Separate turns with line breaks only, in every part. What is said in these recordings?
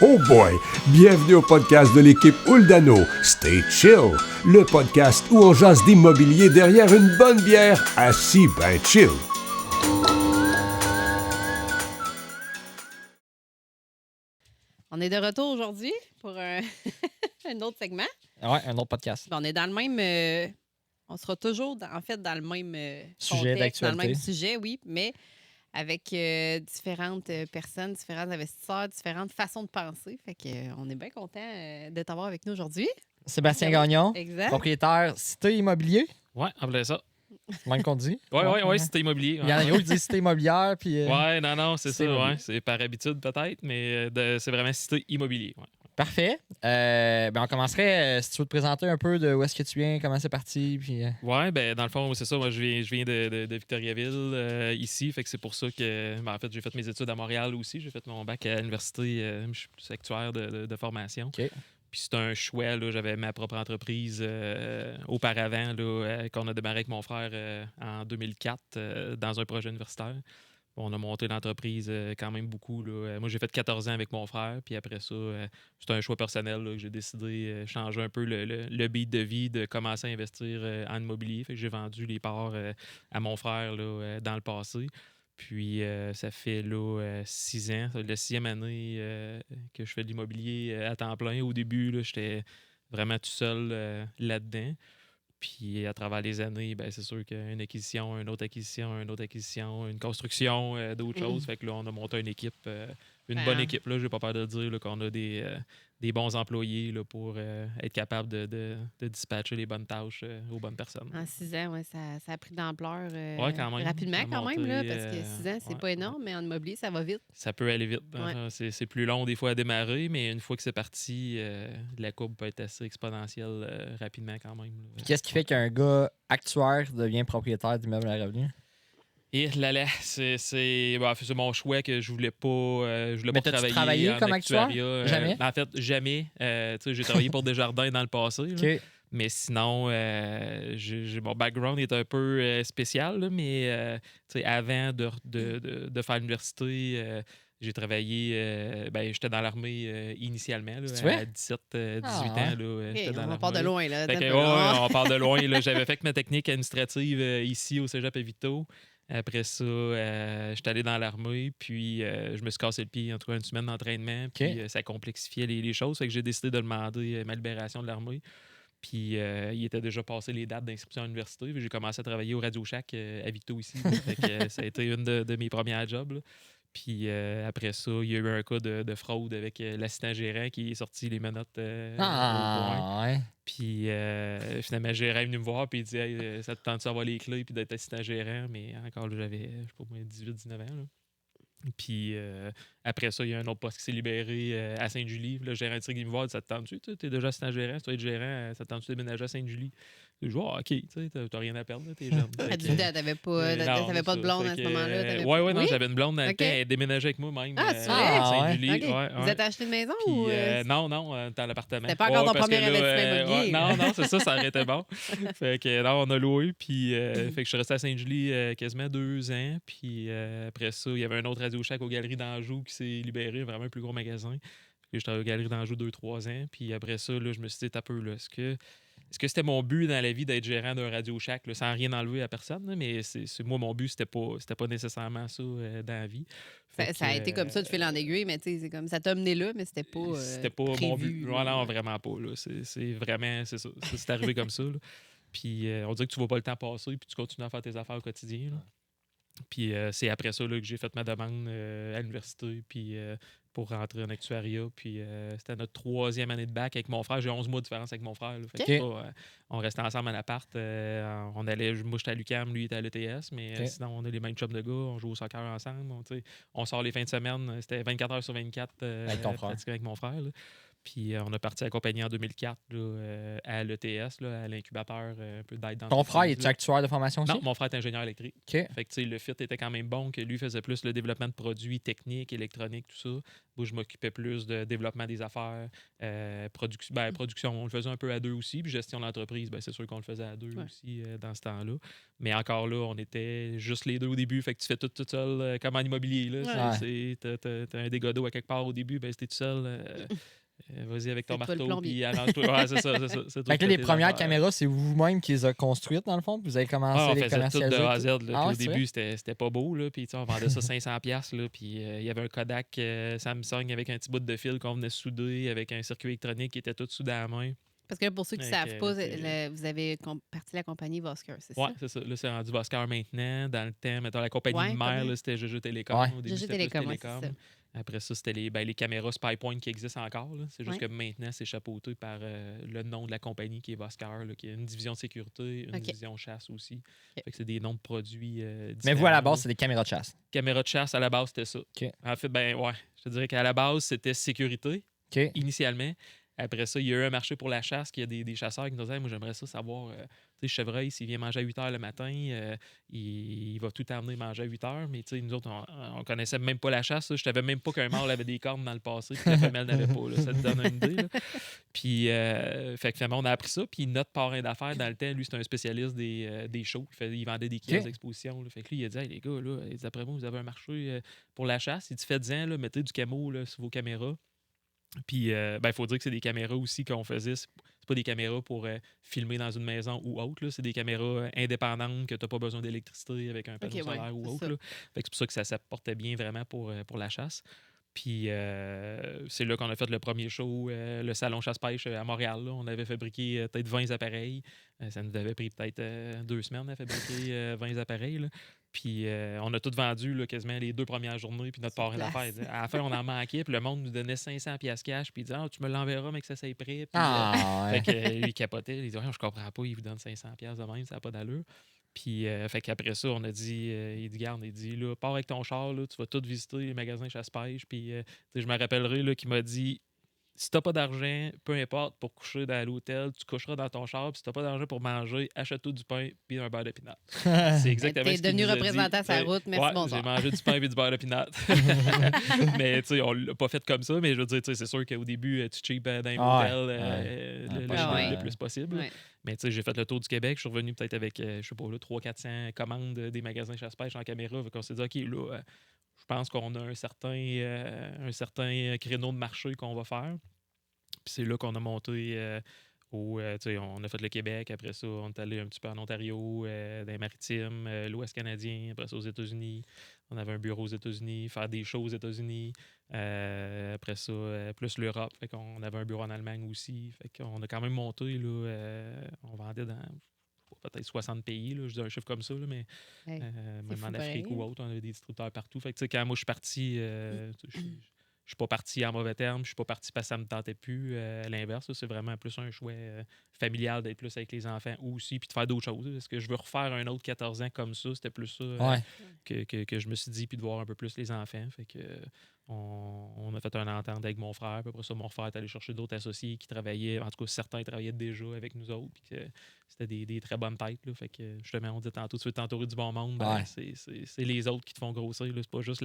Oh boy! Bienvenue au podcast de l'équipe Huldano. Stay chill, le podcast où on jase d'immobilier derrière une bonne bière, assis ben chill.
On est de retour aujourd'hui pour un autre segment.
Ouais, un autre podcast.
On est dans le même... on sera toujours, dans le même
Sujet
contexte, dans le même
d'actualité.
sujet, oui, mais avec différentes personnes, différents investisseurs, différentes façons de penser. Fait que on est bien content de t'avoir avec nous aujourd'hui.
Sébastien
Oui,
Gagnon,
exact.
propriétaire Cité Immobilier.
Ouais, en plein ça.
C'est même qu'on dit.
Ouais, Cité Immobilier.
Il y en a qui disent Cité Immobilière. Puis,
Ouais, non, c'est ça.
Immobilier.
Ouais. C'est par habitude peut-être, mais c'est vraiment Cité Immobilier. Ouais.
Parfait. On commencerait, si tu veux te présenter un peu de où est-ce que tu viens, comment c'est parti. Puis,
Ouais, ben dans le fond, c'est ça. Moi, je viens de Victoriaville, ici. Fait que c'est pour ça que, en fait, j'ai fait mes études à Montréal aussi. J'ai fait mon bac à l'université. Je suis plus actuaire de formation.
OK.
Puis c'est un choix, là, j'avais ma propre entreprise auparavant, là, qu'on a démarré avec mon frère en 2004 dans un projet universitaire. On a monté l'entreprise quand même beaucoup. Là. Moi, j'ai fait 14 ans avec mon frère, puis après ça, c'était un choix personnel là, que j'ai décidé de changer un peu le beat de vie, de commencer à investir en immobilier. Fait que j'ai vendu les parts à mon frère là, dans le passé. Puis ça fait là 6 ans, la 6e année que je fais de l'immobilier à temps plein. Au début, là, j'étais vraiment tout seul là-dedans. Puis à travers les années, ben, c'est sûr qu'une acquisition, une autre acquisition, une autre acquisition, une construction d'autres choses. Fait que là, on a monté une équipe, une bonne équipe. Là, j'ai pas peur de le dire là, qu'on a des bons employés là, pour être capable de dispatcher les bonnes tâches aux bonnes personnes.
En 6 ans, ouais, ça a pris de l'ampleur
Ouais, quand même.
rapidement
Ça a
quand même,
monté,
là, parce que 6 ans, c'est
ouais,
pas énorme, mais en immobilier, ça va vite.
Ça peut aller vite.
Ouais.
C'est plus long des fois à démarrer, mais une fois que c'est parti, la courbe peut être assez exponentielle rapidement quand même. Là.
puis qu'est-ce qui fait qu'un gars actuaire devient propriétaire d'immeubles à revenu?
Et là, c'est mon choix que je voulais pas,
Mais t'as-tu travaillé
en
comme actuaire?
actuariat.
Jamais?
En fait, jamais. Tu sais, j'ai travaillé pour Desjardins dans le passé. Là.
OK.
Mais sinon, mon background est un peu spécial, là, mais tu sais, avant de faire l'université, j'ai travaillé, j'étais dans l'armée initialement, là,
C'est vrai?
à 17, 18
Ah,
ans.
ouais.
Là,
OK,
j'étais dans
on part de
l'armée.
loin, là.
Fait que,
d'un peu, là.
on part de loin. Là. J'avais fait ma technique administrative ici au Cégep à Victo. Après ça, j'étais allé dans l'armée, puis je me suis cassé le pied en tout cas une semaine d'entraînement, puis ça complexifiait les choses. Fait que j'ai décidé de demander ma libération de l'armée. Puis il était déjà passé les dates d'inscription à l'université. J'ai commencé à travailler au Radio Shack à Victo ici. Fait que, ça a été une de mes premières jobs. Là. Puis après ça, il y a eu un cas de fraude avec l'assistant gérant qui est sorti les menottes au point.
Ah, ouais.
Puis finalement, le gérant est venu me voir et il dit hey, ça te tente d'avoir les clés puis d'être assistant gérant. Mais encore là, j'avais, je sais pas moi, 18-19 ans. Là. Puis après ça, il y a un autre poste qui s'est libéré à Sainte-Julie. Le gérant qui me voir, ça te tente-tu? Tu es déjà assistant gérant, si tu vas être gérant, ça te tente-tu de déménager à Sainte-Julie? Je dis, OK, tu sais, t'as rien à perdre, t'es jeune.
À 18 ans, t'avais pas de blonde à ce moment-là?
Non, j'avais une blonde dans le
OK.
temps, elle déménageait avec moi même.
Ah, c'est vrai?
À
Ah, ouais.
Sainte-Julie.
OK.
Ouais,
Vous
ouais.
êtes acheté une maison
Puis,
ou...
non, dans l'appartement.
C'était pas encore ton
parce que
premier
là,
investissement immobilier, là.
non, c'est ça aurait été bon. Fait que là, on a loué, puis fait que je suis resté à Sainte-Julie quasiment 2 ans. Puis après ça, il y avait un autre Radio Shack aux Galeries d'Anjou qui s'est libéré, vraiment un plus gros magasin. Puis je travaillais aux Galeries d'Anjou 2-3 ans. Puis après ça, là, je me suis dit, t'as peu, là, est-ce que c'était mon but dans la vie d'être gérant d'un Radio Shack, là, sans rien enlever à personne, là, mais moi, mon but, c'était pas nécessairement ça dans la vie.
Ça a été comme ça de fil en aiguille, mais tu sais, c'est comme ça t'a amené là, mais c'était pas
c'était pas
prévu,
mon but.
là.
Non, vraiment pas. Là. C'est vraiment, c'est ça. C'est arrivé comme ça. Là. Puis on dirait que tu vois pas le temps passer, puis tu continues à faire tes affaires au quotidien. Là. Puis c'est après ça là, que j'ai fait ma demande à l'université puis, pour rentrer en actuariat. Puis c'était notre 3e année de bac avec mon frère. J'ai 11 mois de différence avec mon frère. Là. Fait que on restait ensemble à l'appart. Moi, j'étais à l'UQAM, lui, il était à l'ETS. Mais sinon, on a les mêmes chums de gars. On joue au soccer ensemble. On sort les fins de semaine. C'était 24 heures sur 24 pratiquement avec mon frère. Là. Puis on a parti la compagnie en 2004 là, à l'ETS, là, à l'incubateur, un peu d'aide dans
Ton frère, est-tu actuaire de formation aussi?
Non, mon frère est ingénieur électrique.
OK.
Fait que, tu sais, le fit était quand même bon, que lui faisait plus le développement de produits techniques, électroniques, tout ça. Moi, je m'occupais plus de développement des affaires, production. On le faisait un peu à deux aussi. Puis gestion d'entreprise, c'est sûr qu'on le faisait à deux aussi dans ce temps-là. Mais encore là, on était juste les deux au début. Fait que tu fais tout seul, comme en immobilier. Là. T'as un dégât d'eau à quelque part au début, c'était tout seul. Vas-y avec ton marteau, puis arrange-toi. Ouais, c'est ça.
Fait que là, les premières caméras, c'est vous-même qui les a construites, dans le fond, puis vous avez commencé à les commercialiser.
Tout de A à Z. Là,
au
début, c'était pas beau, là, puis on vendait ça 500$, là, puis il y avait un Kodak Samsung avec un petit bout de fil qu'on venait souder, avec un circuit électronique qui était tout soudé à la main.
Parce que pour ceux qui ne savent pas, vous avez parti la compagnie Vosker, c'est ça?
Oui, c'est ça. Là, c'est rendu Vosker maintenant. Dans le temps, mettons, la compagnie mère, là, c'était GG Télécom.
Ouais.
Au début,
GG
c'était plus
Télécom,
Télécom.
c'est ça.
Après ça, c'était les caméras SpyPoint qui existent encore. Là. C'est juste que maintenant, c'est chapeauté par le nom de la compagnie qui est Vosker, là, qui a une division sécurité, une division chasse aussi. Fait que c'est des noms de produits différents.
Mais vous, à la base, c'est des caméras de chasse.
Caméras de chasse, à la base, c'était ça. En fait, je te dirais qu'à la base, c'était sécurité, initialement. Après ça, il y a eu un marché pour la chasse, qu'il y a des chasseurs qui nous disaient « Moi, j'aimerais ça savoir, tu sais, chevreuil, s'il vient manger à 8 h le matin, il va tout amener manger à 8 h. » Mais tu sais, nous autres, on connaissait même pas la chasse. Je savais même pas qu'un mâle avait des cornes dans le passé, puis la femelle n'avait pas. Là. Ça te donne une idée. Là. Puis, fait que finalement, on a appris ça. Puis notre parrain d'affaires, dans le temps, lui, c'était un spécialiste des shows. Il vendait des kiosques d'exposition. Là. Fait que lui, il a dit « Hey, les gars, là, d'après moi, vous avez un marché pour la chasse. Il dit faites-en, là, mettez du camo là, sur vos caméras. » Puis, il faut dire que c'est des caméras aussi qu'on faisait. C'est pas des caméras pour filmer dans une maison ou autre. Là. C'est des caméras indépendantes que tu n'as pas besoin d'électricité avec un panneau solaire ou autre. Là. Fait que c'est pour ça que ça s'apportait bien vraiment pour la chasse. Puis, c'est là qu'on a fait le premier show, le salon chasse-pêche à Montréal. Là. On avait fabriqué peut-être 20 appareils. Ça nous avait pris peut-être 2 semaines à fabriquer 20 appareils. Là. Puis on a tout vendu là, quasiment les 2 premières journées. Puis notre parrain d'affaires, à la fin, on en manquait. Puis le monde nous donnait 500$ cash. Puis il disait tu me l'enverras, mais que ça s'est prêt. Puis, fait que lui, il capotait. Il disait je comprends pas, il vous donne 500$ de même, ça n'a pas d'allure. Puis fait qu'après ça, on a dit, il dit là, pars avec ton char, là, tu vas tout visiter les magasins chasse-pêche. Puis je me rappellerai là, qu'il m'a dit si t'as pas d'argent, peu importe, pour coucher dans l'hôtel, tu coucheras dans ton char. Puis si t'as pas d'argent pour manger, achète-toi du pain puis un beurre de pinot. C'est exactement ce qu'il
devenu
nous a
représentant
dit.
sur la route, merci, bonsoir.
J'ai mangé du pain et du beurre de pinot. Mais tu sais, on l'a pas fait comme ça. Mais je veux dire, c'est sûr qu'au début, tu cheap dans un hôtel le plus possible. Ouais. Mais tu sais, j'ai fait le tour du Québec. Je suis revenu peut-être avec, je sais pas, 300-400 commandes des magasins chasse-pêche en caméra. On s'est dit, OK, là, je pense qu'on a un certain créneau de marché qu'on va faire. Puis c'est là qu'on a monté on a fait le Québec. Après ça, on est allé un petit peu en Ontario, dans les Maritimes, l'Ouest canadien. Après ça, aux États-Unis. On avait un bureau aux États-Unis, faire des shows aux États-Unis. Après ça, plus l'Europe. Fait qu'on avait un bureau en Allemagne aussi. Fait qu'on a quand même monté. Là, on vendait dans peut-être 60 pays. Là, je dis un chiffre comme ça, là, mais même en Afrique ou autre, on avait des distributeurs partout. Fait que quand moi, je suis parti, je suis pas parti en mauvais termes, je suis pas parti parce que ça me tentait plus. À l'inverse, c'est vraiment plus un choix familial d'être plus avec les enfants aussi, puis de faire d'autres choses. Est-ce que je veux refaire un autre 14 ans comme ça? C'était plus ça que je me suis dit, puis de voir un peu plus les enfants. Fait que on a fait une entente avec mon frère. Puis après ça, mon frère est allé chercher d'autres associés qui travaillaient. En tout cas, certains travaillaient déjà avec nous autres. Puis que c'était des très bonnes têtes. Là. Fait que justement, on dit tantôt, tu veux t'entourer du bon monde. C'est les autres qui te font grossir. Là. C'est pas juste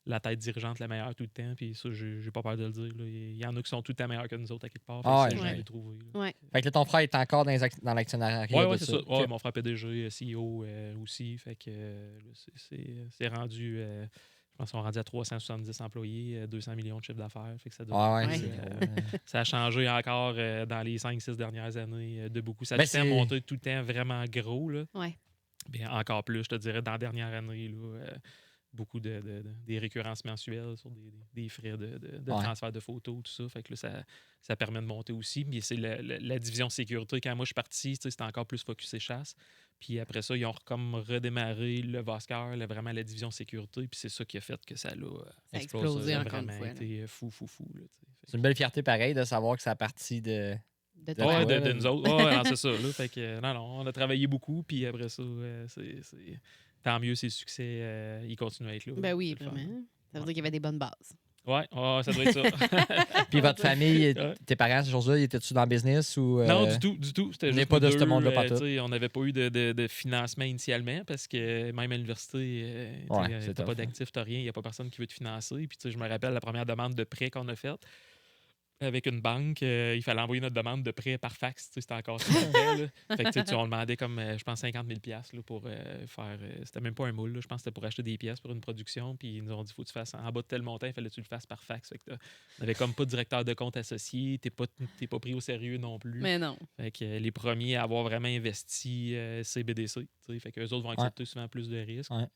la tête dirigeante la meilleure tout le temps. Puis ça, j'ai pas peur de le dire. Là. Il y en a qui sont tout le temps meilleurs que nous autres à quelque part. Fait que j'en ai trouvé.
Fait que là, ton frère est encore dans l'actionnariat.
Oui, c'est ça. Ouais, mon frère PDG, CEO aussi. Fait que c'est rendu. Je pense qu'on est rendu à 370 employés, 200 millions de chiffre d'affaires. Fait que ça a changé encore dans les 5-6 dernières années de beaucoup. Ça a monté tout le temps vraiment gros. Là. Bien, encore plus, je te dirais, dans la dernière année. Là, beaucoup des récurrences mensuelles sur des frais de transfert de photos, tout ça. Fait que là, ça permet de monter aussi. Mais c'est la division sécurité. Quand moi, je suis parti, c'était encore plus focusé chasse. Puis après ça, ils ont comme redémarré le Vosker, vraiment la division sécurité. Puis c'est ça qui a fait que ça a
explosé encore
vraiment
une fois.
été fou.
C'est une belle fierté pareil de savoir que ça a parti de
nous autres. C'est ça. Là. Fait que, non, on a travaillé beaucoup. Puis après ça, tant mieux si le succès il continue à être là.
Ben oui, vraiment. Ça veut dire qu'il y avait des bonnes bases.
Ouais, ça doit être ça.
Puis votre famille,
Ouais.
tes parents, ces choses-là, étaient-tu dans le business ou.
Non, du tout. C'était
on n'est
juste
pas
nous
de ce
deux,
monde-là partout.
tu sais, on n'avait pas eu de financement initialement parce que même à l'université,
Ouais,
tu
c'est
n'as
tough,
pas d'actif, tu n'as rien, il n'y a pas personne qui veut te financer. Puis tu sais, je me rappelle la première demande de prêt qu'on a faite avec une banque, il fallait envoyer notre demande de prêt par fax. Tu sais, c'était encore ça. Fait que, tu sais, on demandait comme, je pense, 50 000 là, pour faire. C'était même pas un moule, là, je pense que c'était pour acheter des pièces pour une production. Puis ils nous ont dit, faut que tu fasses en bas de tel montant, il fallait que tu le fasses par fax. Fait que on avait comme pas de directeur de compte associé, t'es pas pris au sérieux non plus.
Mais non.
Fait que les premiers à avoir vraiment investi, c'est BDC. Tu sais, fait qu'eux autres vont accepter souvent plus de risques.
Ouais.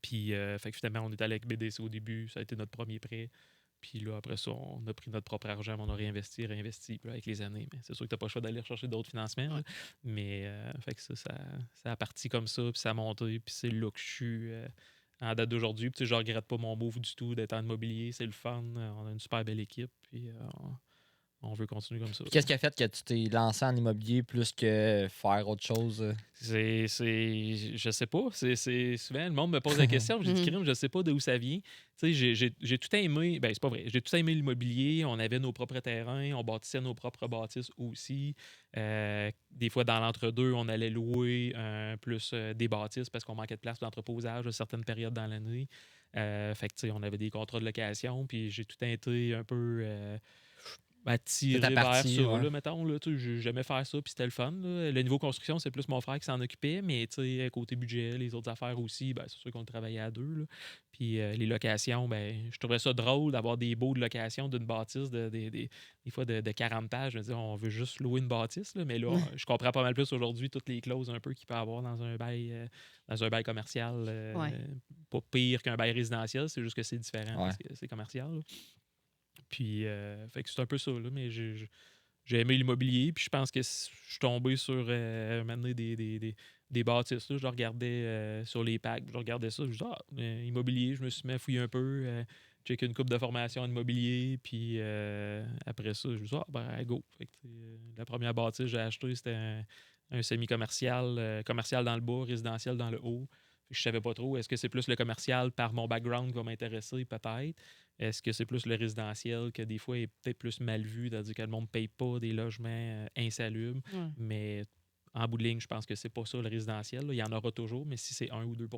Puis, fait que finalement, on est allé avec BDC au début. Ça a été notre premier prêt. Puis là, après ça, on a pris notre propre argent, on a réinvesti. Puis là, avec les années. Mais c'est sûr que tu n'as pas le choix d'aller chercher d'autres financements. Là. Mais fait que ça a parti comme ça, puis ça a monté. Puis c'est là que je suis en date d'aujourd'hui. Puis je regrette pas mon move du tout d'être en immobilier. C'est le fun. On a une super belle équipe. Puis on veut continuer comme ça.
Puis qu'est-ce qui a fait que tu t'es lancé en immobilier plus que faire autre chose?
Je sais pas. C'est souvent, le monde me pose la question. J'ai dit, crime, je sais pas d'où ça vient. Tu sais, j'ai tout aimé. Ben, c'est pas vrai. J'ai tout aimé l'immobilier. On avait nos propres terrains. On bâtissait nos propres bâtisses aussi. Des fois, dans l'entre-deux, on allait louer plus des bâtisses parce qu'on manquait de place d'entreposage à certaines périodes dans l'année. Fait que, tu sais, on avait des contrats de location. Puis j'ai tout été un peu attiré vers ça, là, mettons. Là, j'aimais faire ça, puis c'était le fun. Là. Le niveau construction, c'est plus mon frère qui s'en occupait, mais côté budget, les autres affaires aussi, ben, c'est sûr qu'on travaillait à deux. Là. Puis les locations, ben, je trouvais ça drôle d'avoir des baux de location d'une bâtisse des fois de 40 pages. Je me disais, on veut juste louer une bâtisse, là, mais là, je comprends pas mal plus aujourd'hui toutes les clauses un peu qu'il peut y avoir dans un bail commercial. Pas pire qu'un bail résidentiel, c'est juste que c'est différent parce que c'est commercial. Là. Puis, fait que c'est un peu ça, là, mais j'ai aimé l'immobilier, puis je pense que je suis tombé sur maintenant des bâtisses. Là, je regardais sur les packs, je regardais ça, je me disais, immobilier, je me suis mis à fouiller un peu, checker une coupe de formation en immobilier, puis après ça, je me suis dit, go. Fait que, la première bâtisse que j'ai achetée, c'était un semi-commercial, commercial dans le bas, résidentiel dans le haut. Je savais pas trop, est-ce que c'est plus le commercial par mon background qui va m'intéresser, peut-être? Est-ce que c'est plus le résidentiel que des fois est peut-être plus mal vu, c'est-à-dire que le monde ne paye pas des logements insalubres? Mais en bout de ligne, je pense que c'est pas ça le résidentiel. Là. Il y en aura toujours, mais si c'est 1 ou 2 faut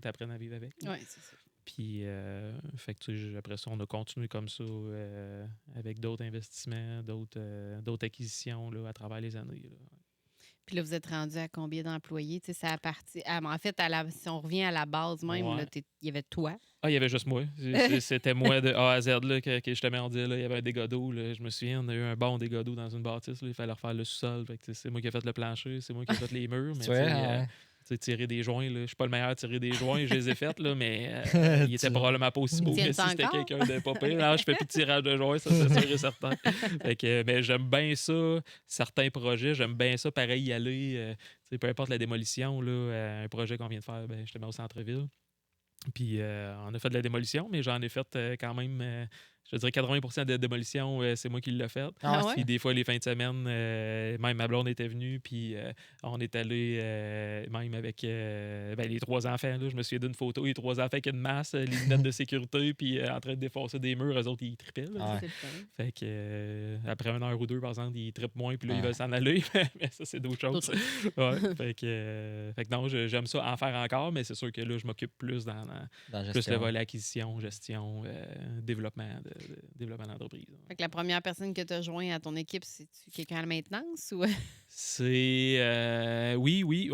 t'apprendre à vivre avec.
Oui, c'est ça.
Puis, fait que, après ça, on a continué comme ça avec d'autres investissements, d'autres acquisitions là, à travers les années. Là.
Puis là, vous êtes rendu à combien d'employés? Ça a parti. En fait, si on revient à la base même, il y avait toi.
Il y avait juste moi. C'était moi de A à Z là, que justement on disait là, il y avait un dégât d'eau. Là. Je me souviens, on a eu un bon dégât d'eau dans une bâtisse. Là. Il fallait refaire le sous-sol. C'est moi qui ai fait le plancher, c'est moi qui ai fait les murs. Mais tirer des joints, là. Je suis pas le meilleur à tirer des joints, je les ai faits, là, mais il était probablement pas aussi beau que si c'était quelqu'un de pas pire. Non, je fais plus de tirage de joints, ça c'est sûr et certain. Fait que, mais j'aime bien ça, certains projets, j'aime bien ça, pareil, y aller, peu importe la démolition, là, un projet qu'on vient de faire, ben, je te mets au centre-ville. Puis on a fait de la démolition, mais j'en ai fait quand même, je dirais 80% de démolition, c'est moi qui l'ai fait. Puis des fois, les fins de semaine, même ma blonde était venue, puis on est allé même avec les 3 enfants. Là, je me souviens d'une photo, les 3 enfants avec une masse, les lunettes de sécurité, puis en train de défoncer des murs, eux autres, ils trippaient. Là, fait que après 1 heure ou 2, par exemple, ils trippent moins, puis là, ils veulent s'en aller. Mais ça, c'est d'autres choses. Fait que non, j'aime ça en faire encore, mais c'est sûr que là, je m'occupe plus dans plus le volet acquisition, gestion, développement d'entreprise.
Fait que la première personne que tu as joint à ton équipe, c'est-tu quelqu'un à la maintenance ou?
C'est oui,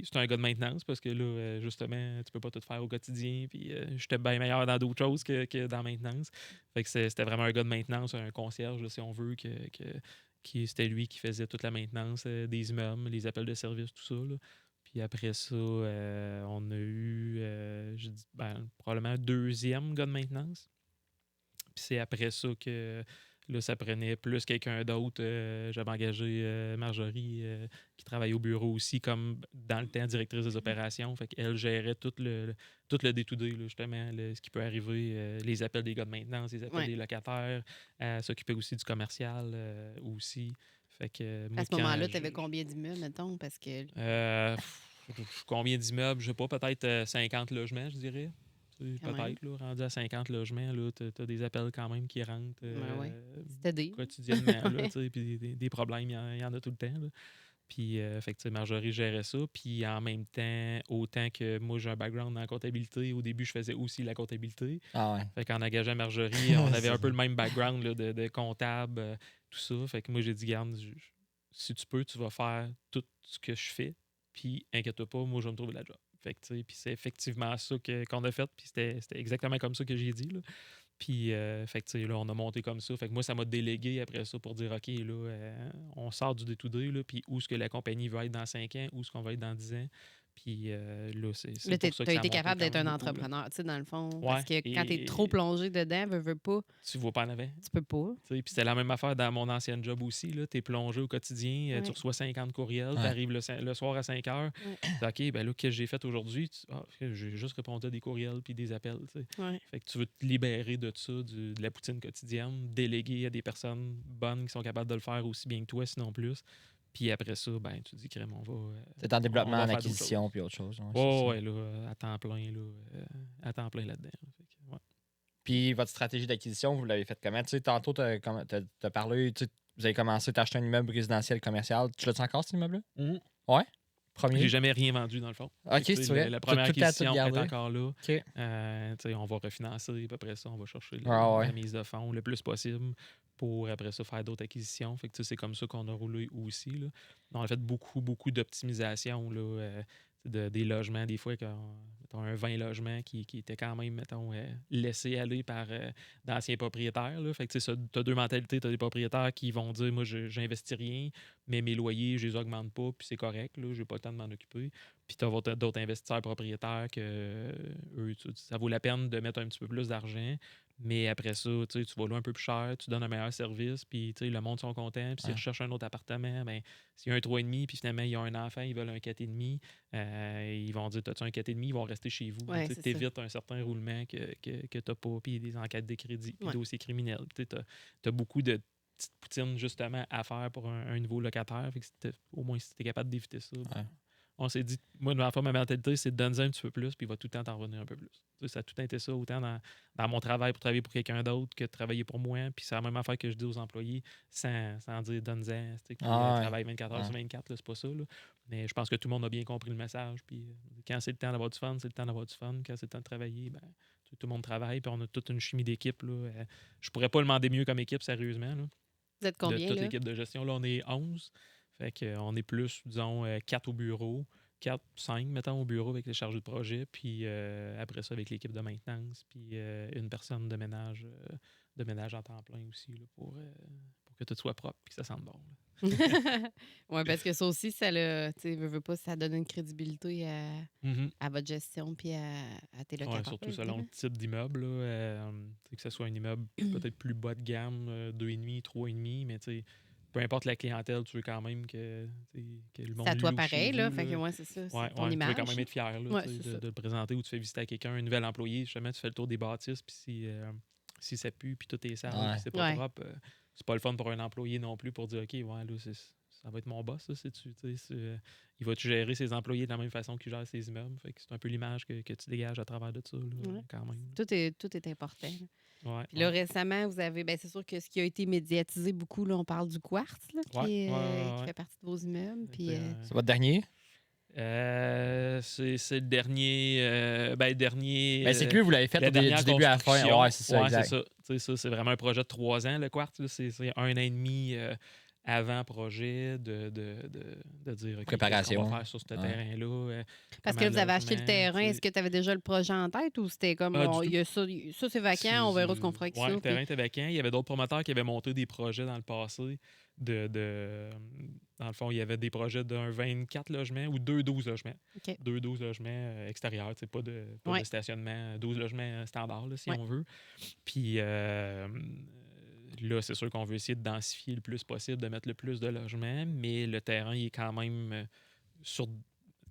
c'est un gars de maintenance parce que là, justement, tu peux pas tout faire au quotidien. Puis j'étais bien meilleur dans d'autres choses que dans la maintenance. Fait que c'était vraiment un gars de maintenance, un concierge, là, si on veut, c'était lui qui faisait toute la maintenance des immeubles, les appels de service, tout ça. Là. Puis après ça, on a eu, probablement un 2e gars de maintenance. Puis c'est après ça que là, ça prenait plus quelqu'un d'autre. J'avais engagé Marjorie, qui travaillait au bureau aussi, comme dans le temps directrice des opérations. Fait qu'elle gérait tout le day-to-day, là, justement, ce qui peut arriver, les appels des gars de maintenance, les appels des locataires. Elle s'occupait aussi du commercial aussi. Fait que, moi,
à ce moment-là, tu avais combien d'immeubles, mettons? Parce que...
combien d'immeubles? Je sais pas, peut-être 50 logements, je dirais.
Quand même.
Peut-être, là, rendu à 50 logements, tu as des appels quand même qui rentrent
Ouais. C'est aidé.
quotidiennement. Là,
Ouais.
tu sais, puis des problèmes, il y en a tout le temps. Là. Puis, fait que, tu sais, Marjorie gérait ça. Puis, en même temps, autant que moi, j'ai un background en comptabilité, au début, je faisais aussi la comptabilité.
Ah ouais.
Fait qu'en engageant Marjorie, on avait un peu le même background là, de comptable, tout ça. Fait que moi, j'ai dit, garde, si tu peux, tu vas faire tout ce que je fais. Puis, inquiète-toi pas, moi, je vais me trouver la job. Fait que, tu sais, puis c'est effectivement ça qu'on a fait. Puis, c'était exactement comme ça que j'ai dit. Là. Puis, fait que, tu sais, là, on a monté comme ça. Fait que moi, ça m'a délégué après ça pour dire, OK, là, on sort du day-to-day, là, puis où est-ce que la compagnie va être dans 5 ans, où est-ce qu'on va être dans 10 ans. Puis, là, c'est
Là,
pour ça
tu
que
as
ça a
été
monté
capable
quand
d'être
même
un
beaucoup, là.
entrepreneur, tu sais, dans le fond.
Ouais,
Parce que quand tu es trop plongé dedans, veux pas,
tu vas pas en avant.
tu peux pas.
Tu sais, puis c'était la même affaire dans mon ancien job aussi. Tu es plongé au quotidien, tu
Ouais.
reçois 50 courriels,
Ouais.
tu arrives le soir à 5 heures.
Ouais.
OK, ben là, qu'est-ce que j'ai fait aujourd'hui? J'ai juste répondu à des courriels puis des appels. Tu sais.
Ouais.
Fait que tu veux te libérer de ça, de la poutine quotidienne, déléguer à des personnes bonnes qui sont capables de le faire aussi bien que toi, sinon plus. Puis après ça, ben tu dis, crème, on va.
C'est en développement,
on va
en
faire d'autres
acquisition,
choses.
puis autre chose. Ouais,
Ouais,
c'est ça.
ouais, là, à temps plein là-dedans. Fait que, ouais.
Puis votre stratégie d'acquisition, vous l'avez faite comment? Tu sais, tantôt, tu as parlé, tu sais, vous avez commencé à acheter un immeuble résidentiel commercial. Tu l'as-tu encore, cet immeuble-là? Ouais? Premier?
J'ai jamais rien vendu, dans le fond.
Ok,
Fait que,
c'est vrai.
la première
Tout à tout
acquisition est
gardé.
encore là.
OK.
Tu sais, on va refinancer, puis après ça, on va chercher
Ah ouais.
la mise de fonds le plus possible pour après ça faire d'autres acquisitions. Fait que tu sais, c'est comme ça qu'on a roulé aussi. Là. On a fait beaucoup, beaucoup d'optimisation là, des logements. Des fois, mettons, un 20 logements qui était quand même, mettons, laissé aller par d'anciens propriétaires. Là. Fait que tu sais, tu as deux mentalités. Tu as des propriétaires qui vont dire, moi, j'investis rien, mais mes loyers, je les augmente pas, puis c'est correct. Je n'ai pas le temps de m'en occuper. Puis tu as d'autres investisseurs propriétaires que eux, ça vaut la peine de mettre un petit peu plus d'argent. Mais après ça, tu vas louer un peu plus cher, tu donnes un meilleur service, puis le monde sont contents. Puis s'ils
Ouais.
recherchent un autre appartement, ben, s'il y a un 3,5, puis finalement, il y a un enfant, ils veulent un 4,5, ils vont dire, t'as-tu un 4,5, ils vont rester chez vous.
Ouais,
Tu
c'est
évites un certain roulement que tu n'as pas, puis des enquêtes de crédit, puis
Ouais.
dossiers criminels. Tu as beaucoup de petites poutines, justement, à faire pour un nouveau locataire. Fait que au moins, si tu es capable d'éviter ça, ben,
Ouais.
on s'est dit, moi, ma mentalité, c'est de donner un petit peu plus, puis il va tout le temps t'en revenir un peu plus. Tu sais, ça a tout le temps été ça, autant dans mon travail pour travailler pour quelqu'un d'autre que de travailler pour moi. Puis c'est la même affaire que je dis aux employés, sans dire donne-en, puis travaille 24 heures sur 24, là, c'est pas ça. Là. Mais je pense que tout le monde a bien compris le message. Puis quand c'est le temps d'avoir du fun, c'est le temps d'avoir du fun. Quand c'est le temps de travailler, ben, tout le monde travaille, puis on a toute une chimie d'équipe. Là. Je pourrais pas le demander mieux comme équipe, sérieusement. Là.
Vous êtes
De
combien,
toute
là?
l'équipe de gestion, là, on est 11. Fait qu'on est plus, disons, 4 au bureau, 4, 5, mettons, au bureau avec les chargés de projet, puis après ça, avec l'équipe de maintenance, puis une personne de ménage en temps plein aussi, là, pour que tout soit propre et que ça sente bon.
Oui, parce que ça aussi, ça le, tu sais, veux pas, ça donne une crédibilité à votre gestion puis à tes locataires.
Surtout selon le type d'immeuble. Là, que ce soit un immeuble peut-être plus bas de gamme, 2,5, 3,5, mais tu sais, peu importe la clientèle, tu veux quand même que le monde
C'est à toi
loue
pareil,
chez
là.
vous,
Fait que
là.
moi, c'est ça. C'est
Ouais,
ton
tu veux
image.
quand même être fier là,
Ouais,
tu sais,
c'est ça.
de le présenter ou tu fais visiter à quelqu'un, un nouvel employé, justement, tu fais le tour des bâtisses, puis si ça pue, puis tout est sale,
Ouais.
puis c'est pas
Ouais.
propre, c'est pas le fun pour un employé non plus pour dire, OK, ouais, là, ça va être mon boss, ça, il va-tu gérer ses employés de la même façon qu'il gère ses immeubles? Fait que c'est un peu l'image que tu dégages à travers de ça, là,
Ouais.
quand même.
Tout est important. Là.
Ouais,
Puis là, récemment, vous avez, ben c'est sûr que ce qui a été médiatisé beaucoup, là, on parle du quartz, là, qui
Ouais.
fait partie de vos immeubles. Puis,
C'est votre dernier?
C'est le dernier.
Ben, c'est que lui, vous l'avez fait
la
du
dernière
début à la fin.
construction.
Ouais, c'est ça,
Ouais,
exact.
c'est ça. Tu sais, ça, c'est vraiment un projet de 3 ans, le quartz. Là. C'est 1 an et demi avant projet de dire OK,
Préparation.
qu'est-ce qu'on va faire sur ce terrain-là.
parce que
comment
vous avez acheté le
logement,
terrain,
tu sais.
est-ce que tu avais déjà le projet en tête ou c'était comme,
Ah,
bon,
du
il y a ça, c'est vacant, on verra ce qu'on fera avec
ouais,
ça.
le terrain était vacant. Il y avait d'autres promoteurs qui avaient monté des projets dans le passé. Dans le fond, il y avait des projets d'un 24 logements ou 12 logements.
OK.
12 logements extérieurs, pas de
Ouais.
stationnement, 12 logements standards, là, si
Ouais.
on veut. Puis là, c'est sûr qu'on veut essayer de densifier le plus possible, de mettre le plus de logements, mais le terrain il est quand même sur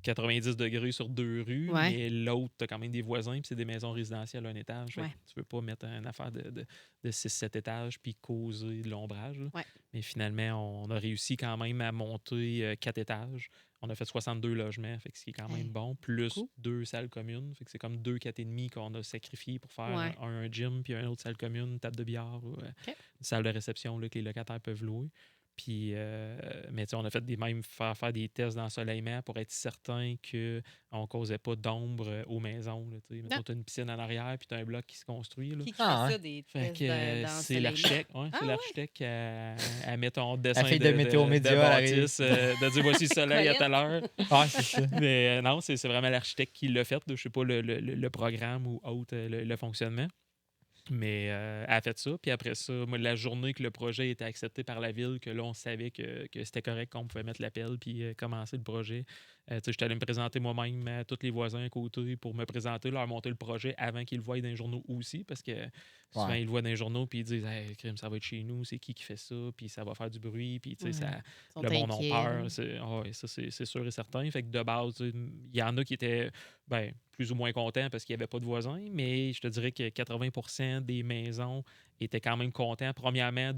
90 degrés sur 2 rues,
Ouais.
mais l'autre, tu as quand même des voisins, puis c'est des maisons résidentielles à un étage. Fait que
Ouais.
tu peux pas mettre une affaire de 6-7 étages puis causer de l'ombrage. Là.
Ouais.
Mais finalement, on a réussi quand même à monter 4 étages. On a fait 62 logements, fait que ce qui est quand même bon, plus
Cool.
2 salles communes. Fait que c'est comme 2 4,5 qu'on a sacrifiés pour faire
Ouais.
un gym, puis une autre salle commune, une table de billard, ou, une salle de réception là, que les locataires peuvent louer. Puis, mais on a fait même faire des tests d'ensoleillement pour être certain qu'on ne causait pas d'ombre aux maisons. Mettons, tu as une piscine en arrière, puis tu as un bloc qui se construit. Là.
Qui fait ça, des
Fait
tests
que c'est l'architecte. Ouais, c'est l'architecte qui a mis ton dessin
fille de Météo Média,
de
elle
bâtisse, de dire voici le soleil à telle heure.
Ouais, c'est ça.
Mais non, c'est vraiment l'architecte qui l'a fait. Je ne sais pas le programme ou autre, le fonctionnement. Mais elle a fait ça. Puis après ça, moi, la journée que le projet était accepté par la ville, que là, on savait que c'était correct, qu'on pouvait mettre l'appel puis commencer le projet. J'étais allé me présenter moi-même à tous les voisins à côté pour me présenter, leur monter le projet avant qu'ils le voient dans les journaux aussi. Parce que souvent, ils le voient dans les journaux puis ils disent hey, crime, ça va être chez nous, c'est qui fait ça, puis ça va faire du bruit. Puis ça, le monde a peur. Ça, c'est sûr et certain. Fait que de base, il y en a qui étaient plus ou moins contents parce qu'il n'y avait pas de voisins, mais je te dirais que 80% des maisons étaient quand même contents. Premièrement,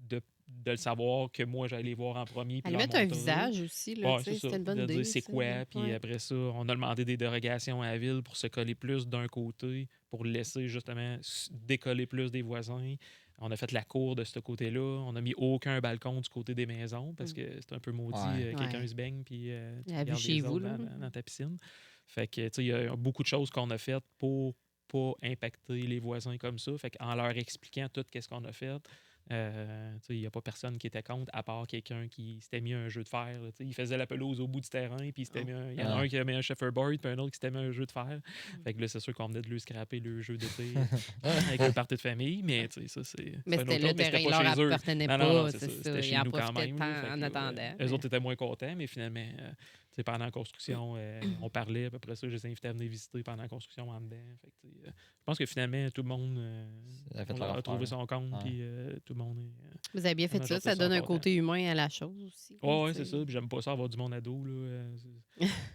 de le savoir que moi, j'allais les voir en premier.
Aller mettre un visage aussi, c'était une bonne idée.
Dire c'est quoi, puis après ça, on a demandé des dérogations à la ville pour se coller plus d'un côté, pour laisser justement décoller plus des voisins. On a fait la cour de ce côté-là. On n'a mis aucun balcon du côté des maisons parce que c'est un peu maudit. Quelqu'un se baigne, puis tu regardes
chez vous,
dans ta piscine. Fait que, il y a beaucoup de choses qu'on a faites pour pas impacter les voisins comme ça. Fait qu'en leur expliquant tout ce qu'on a fait, il n'y a pas personne qui était contre, à part quelqu'un qui s'était mis un jeu de fer. Il faisait la pelouse au bout du terrain, puis il y en a un qui a mis un checkerboard, puis un autre qui s'était mis un jeu de fer. Fait que là, c'est sûr qu'on venait de lui scraper le jeu d'été avec le party de famille, mais ça, c'est.
Mais c'était le terrain, il leur appartenait pas. C'était
chez nous quand même.
En attendant.
Eux autres étaient moins contents, mais finalement. Pendant la construction, on parlait, à peu près ça, je les ai invités à venir visiter pendant la construction en dedans. Fait que, je pense que finalement, tout le monde a trouvé son compte, puis tout le monde est.
Vous avez bien fait ça, ça donne un côté humain à la chose aussi.
Oui, c'est ça. Puis j'aime pas ça avoir du monde à dos.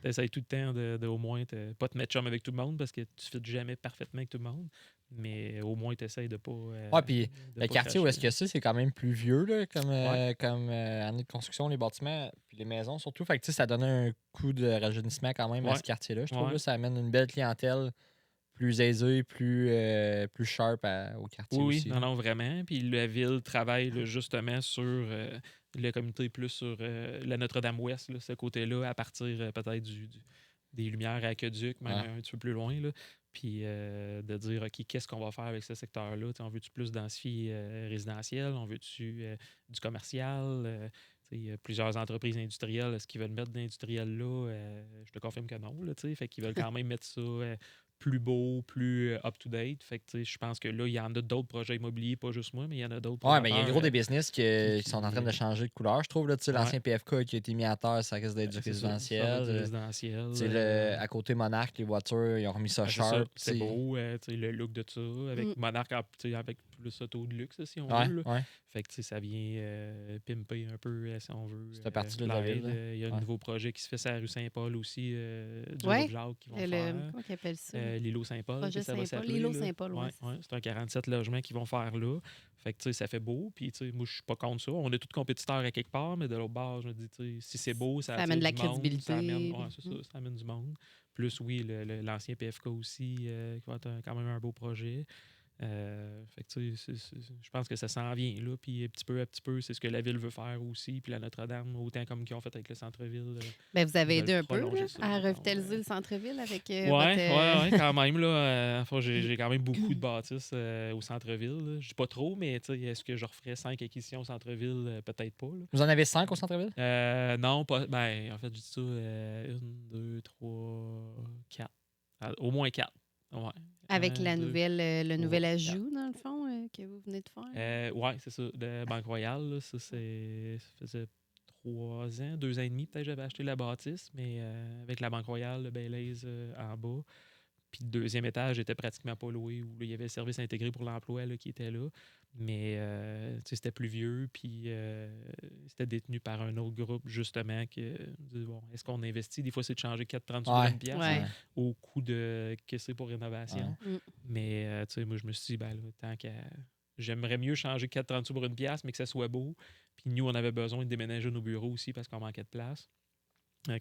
T'essayes tout le temps de au moins pas te mettre chum avec tout le monde parce que tu ne fites jamais parfaitement avec tout le monde. Mais au moins, tu essaies de pas.
Puis le quartier où est-ce que c'est quand même plus vieux, là, comme année de construction, les bâtiments, puis les maisons surtout. Fait que ça donne un coup de rajeunissement quand même à ce quartier-là. Je trouve que ça amène une belle clientèle plus aisée, plus sharp au quartier aussi.
Oui, non, vraiment. Puis la ville travaille justement sur la communauté, plus sur la Notre-Dame-Ouest, ce côté-là, à partir peut-être des lumières à aqueduc, même un petit peu plus loin. Là. Puis de dire, OK, qu'est-ce qu'on va faire avec ce secteur-là? On veut-tu plus densifier résidentiel? On veut-tu du commercial? Il y a plusieurs entreprises industrielles. Est-ce qu'ils veulent mettre de l'industriel là? Je te confirme que non. Là, fait qu'ils veulent quand même mettre ça plus beau, plus up-to-date. Fait que je pense que là, il y en a d'autres projets immobiliers, pas juste moi, mais il y en a d'autres.
Oui, mais il y a gros des business qui sont en train de changer de couleur, je trouve. L'ancien PFK qui a été mis à terre, ça risque d'être du résidentiel. À côté Monarch, les voitures, ils ont remis ça sharp.
C'est beau, le look de ça, avec Monarch, avec plus auto de luxe, si on veut. Fait que ça vient pimper un peu, si on veut.
C'est parti de la ville.
Il y a un nouveau projet qui se fait sur la rue Saint-Paul aussi, du groupe Jacques qui vont faire.
Comment ils appellent ça?
L'îlot Saint-Paul.
Projet
ça va
Saint-Paul. L'îlot Saint-Paul,
oui. C'est un 47 logements qu'ils vont faire là. Fait que, ça fait beau. Puis, moi, je suis pas contre ça. On est tous compétiteurs à quelque part, mais de l'autre bord, je me dis, si c'est beau, ça
amène de la
crédibilité.
Ça
amène du monde. Plus, oui, l'ancien PFK aussi, qui va être quand même un beau projet. Fait que, je pense que ça s'en vient là, puis petit peu à petit peu, c'est ce que la ville veut faire aussi, puis la Notre-Dame, autant comme qu'ils ont fait avec le centre-ville.
Vous avez aidé un peu à revitaliser le centre-ville avec
Oui, quand même. Là, j'ai quand même beaucoup de bâtisses au centre-ville. Je dis pas trop, mais est-ce que je referais 5 acquisitions au centre-ville? Peut-être pas. Là.
Vous en avez 5 au centre-ville?
Non, pas. En fait, je dis ça 1, 2, 3, 4. Au moins 4. Ouais.
Avec le nouvel ajout, dans le fond, que vous venez de faire?
Oui, c'est ça. De Banque Royale, là, ça faisait 3 ans, 2 ans et demi, peut-être j'avais acheté la bâtisse, mais avec la Banque Royale, le Baileys en bas. Puis le deuxième étage était pratiquement pas loué, où là, il y avait le service intégré pour l'emploi là, qui était là. Mais c'était plus vieux, puis c'était détenu par un autre groupe, justement, est-ce qu'on investit? Des fois, c'est de changer 4,30 sur une pièce au coût de caisser pour rénovation. Mais moi, je me suis dit, tant qu'à... J'aimerais mieux changer 4,30 pour une pièce, mais que ça soit beau. Puis nous, on avait besoin de déménager nos bureaux aussi parce qu'on manquait de place.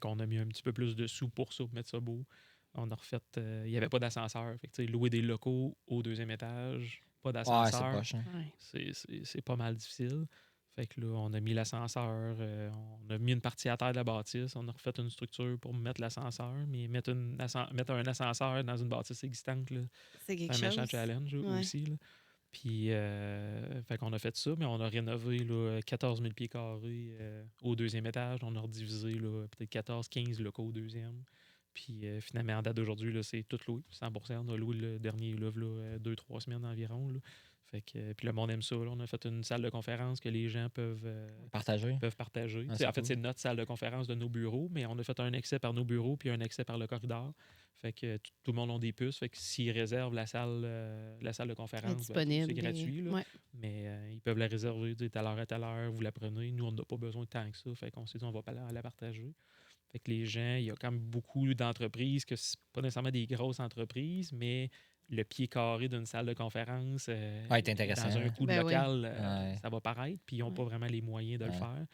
qu'on a mis un petit peu plus de sous pour ça, pour mettre ça beau. On a refait... il n'y avait pas d'ascenseur. Fait que, louer des locaux au 2e étage, pas d'ascenseur,
Ouais, c'est poche.
c'est pas mal difficile. Fait que là, on a mis l'ascenseur, on a mis une partie à terre de la bâtisse, on a refait une structure pour mettre l'ascenseur, mais mettre un ascenseur dans une bâtisse existante, là,
C'est quelque
un méchant
chose.
challenge aussi. Là. Puis, fait qu'on a fait ça, mais on a rénové là, 14 000 pieds carrés au 2e étage. On a redivisé là, peut-être 14-15 locaux au 2e. Puis, finalement, en date d'aujourd'hui, là, c'est tout loué, 100%. On a loué le dernier là, 2-3 semaines environ. Là. Fait que, puis le monde aime ça. Là. On a fait une salle de conférence que les gens peuvent partager. En fait, c'est notre salle de conférence de nos bureaux, mais on a fait un accès par nos bureaux puis un accès par le corridor. Fait que tout le monde a des puces. Fait que s'ils réservent la salle de conférence,
disponible,
c'est gratuit. Là.
Ouais.
Mais ils peuvent la réserver telle heure à telle heure, vous la prenez. Nous, on n'a pas besoin de tant que ça. Fait qu'on s'est dit, on va pas la partager. Fait que les gens, il y a quand même beaucoup d'entreprises que c'est pas nécessairement des grosses entreprises, mais le pied carré d'une salle de conférence
est intéressant.
dans un coût de
Ben
local, ça va paraître, puis ils n'ont
Ouais.
pas vraiment les moyens de le faire.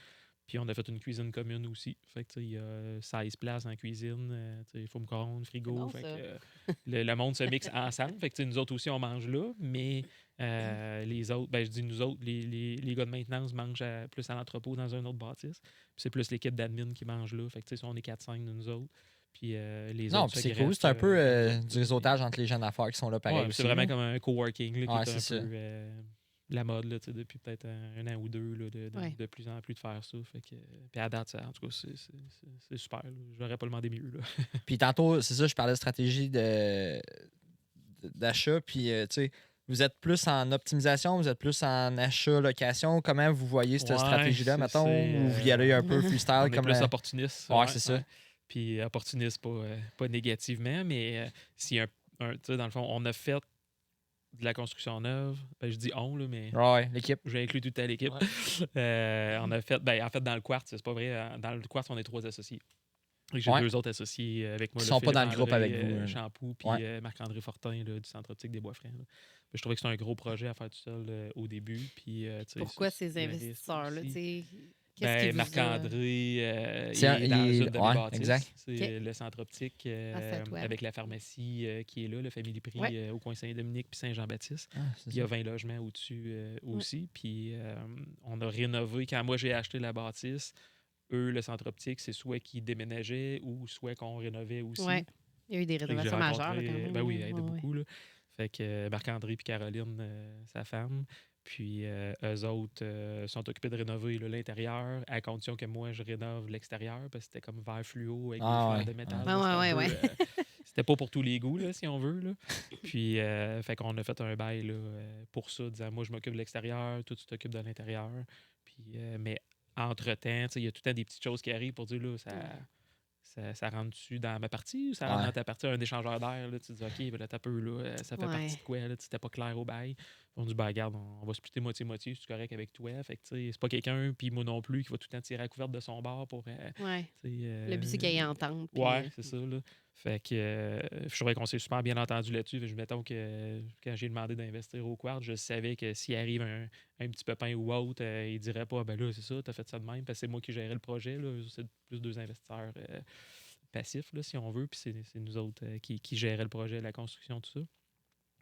Puis on a fait une cuisine commune aussi. Fait que il y a 16 places en cuisine, il faut micro-ondes, frigo.
Bon,
fait que, le monde se mixe ensemble. Fait que nous autres aussi, on mange là, mais les autres, ben je dis nous autres, les gars de maintenance mangent plus à l'entrepôt dans un autre bâtisse. Puis c'est plus l'équipe d'admin qui mange là. Fait que on est 4-5 de nous autres. Puis les
non,
autres.
puis c'est cool. C'est un peu du réseautage entre les gens d'affaires qui sont là pareil aussi.
C'est vraiment comme un coworking là, qui est un
ça.
peu la mode là, depuis peut-être un an ou deux là, de plus en plus de faire ça. Fait que, puis à date, en tout cas, c'est super. Je n'aurais pas demandé mieux. Là.
Puis tantôt, c'est ça, je parlais de stratégie d'achat. Puis, tu sais, vous êtes plus en optimisation, vous êtes plus en achat, location. Comment vous voyez cette stratégie-là, mettons, ou vous y allez un peu freestyle?
On
comme
est plus opportuniste.
C'est ça.
Puis opportuniste, pas négativement, mais si tu sais, dans le fond, on a fait de la construction neuve. Ben, je dis on, là, mais
l'équipe.
J'ai inclus toute l'équipe. On a fait, en fait, dans le quartz, c'est pas vrai. Dans le quartz, on est 3 associés. J'ai 2 autres associés avec moi.
Ils sont pas dans le groupe avec vous.
Champoux, puis Marc-André Fortin là, du Centre optique des Bois-Francs. Je trouvais que c'était un gros projet à faire tout seul au début. Puis,
pourquoi ces investisseurs-là?
Marc-André, il est dans le sud de bâtisse.
Exact.
C'est le Centre optique avec la pharmacie qui est là, le Family Prix au coin Saint-Dominique puis Saint-Jean-Baptiste. Il y a 20 logements au-dessus aussi. Puis on a rénové. Quand moi j'ai acheté la bâtisse, eux, le Centre optique, c'est soit qu'ils déménageaient ou soit qu'on rénovait aussi.
Oui, il y a eu des rénovations majeures. Là, quand même.
Ben oui, il y a beaucoup. Là. Fait que Marc-André et Caroline, sa femme, puis eux autres sont occupés de rénover l'intérieur, à condition que moi, je rénove l'extérieur, parce que c'était comme verre fluo avec des fleurs de métal. C'était pas pour tous les goûts, là, si on veut. Là. Puis, fait qu'on a fait un bail là, pour ça, disant, moi, je m'occupe de l'extérieur, toi, tu t'occupes de l'intérieur. Puis, mais entre-temps, il y a tout le temps des petites choses qui arrivent pour dire, là, ça rentre-tu dans ma partie ou ça rentre dans ta partie, un échangeur d'air? Là, tu dis, OK, là, t'as peu, là, ça fait partie de quoi? Là, c'était pas clair au bail. On dit, regarde, on va splitter moitié-moitié, c'est correct avec toi. Fait que, c'est pas quelqu'un, puis moi non plus, qui va tout le temps tirer à couverte de son bord pour.
Le but, c'est qu'il y ait entente.
Puis, c'est ça. Là. Fait que je trouvais qu'on s'est super bien entendu là-dessus. Mettons que quand j'ai demandé d'investir au Quartz, je savais que s'il arrive un petit pépin ou autre, il dirait pas, ben là, c'est ça, t'as fait ça de même, parce que c'est moi qui gérais le projet. Là. C'est plus 2 investisseurs passifs, là, si on veut, puis c'est nous autres qui géraient le projet, la construction, tout ça.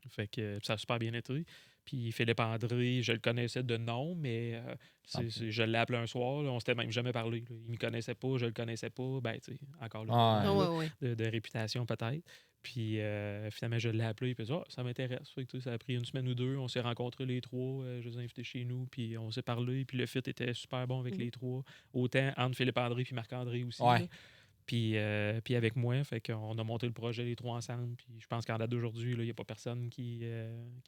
Fait que ça a super bien été. Puis Philippe André, je le connaissais de nom, mais je l'ai appelé un soir. Là, on s'était même jamais parlé. Là. Il ne me connaissait pas, je le connaissais pas. Ben, tu sais, encore là, de réputation peut-être. Puis finalement, je l'ai appelé. Puis ça m'intéresse. Fait que, ça a pris 1 semaine ou 2. On s'est rencontrés les 3. Je les ai invités chez nous. Puis on s'est parlé. Puis le fit était super bon avec les 3. Autant entre Philippe André puis Marc-André aussi. Puis avec moi, fait qu'on a monté le projet les 3 ensemble. Puis je pense qu'en date d'aujourd'hui, il n'y a pas personne qui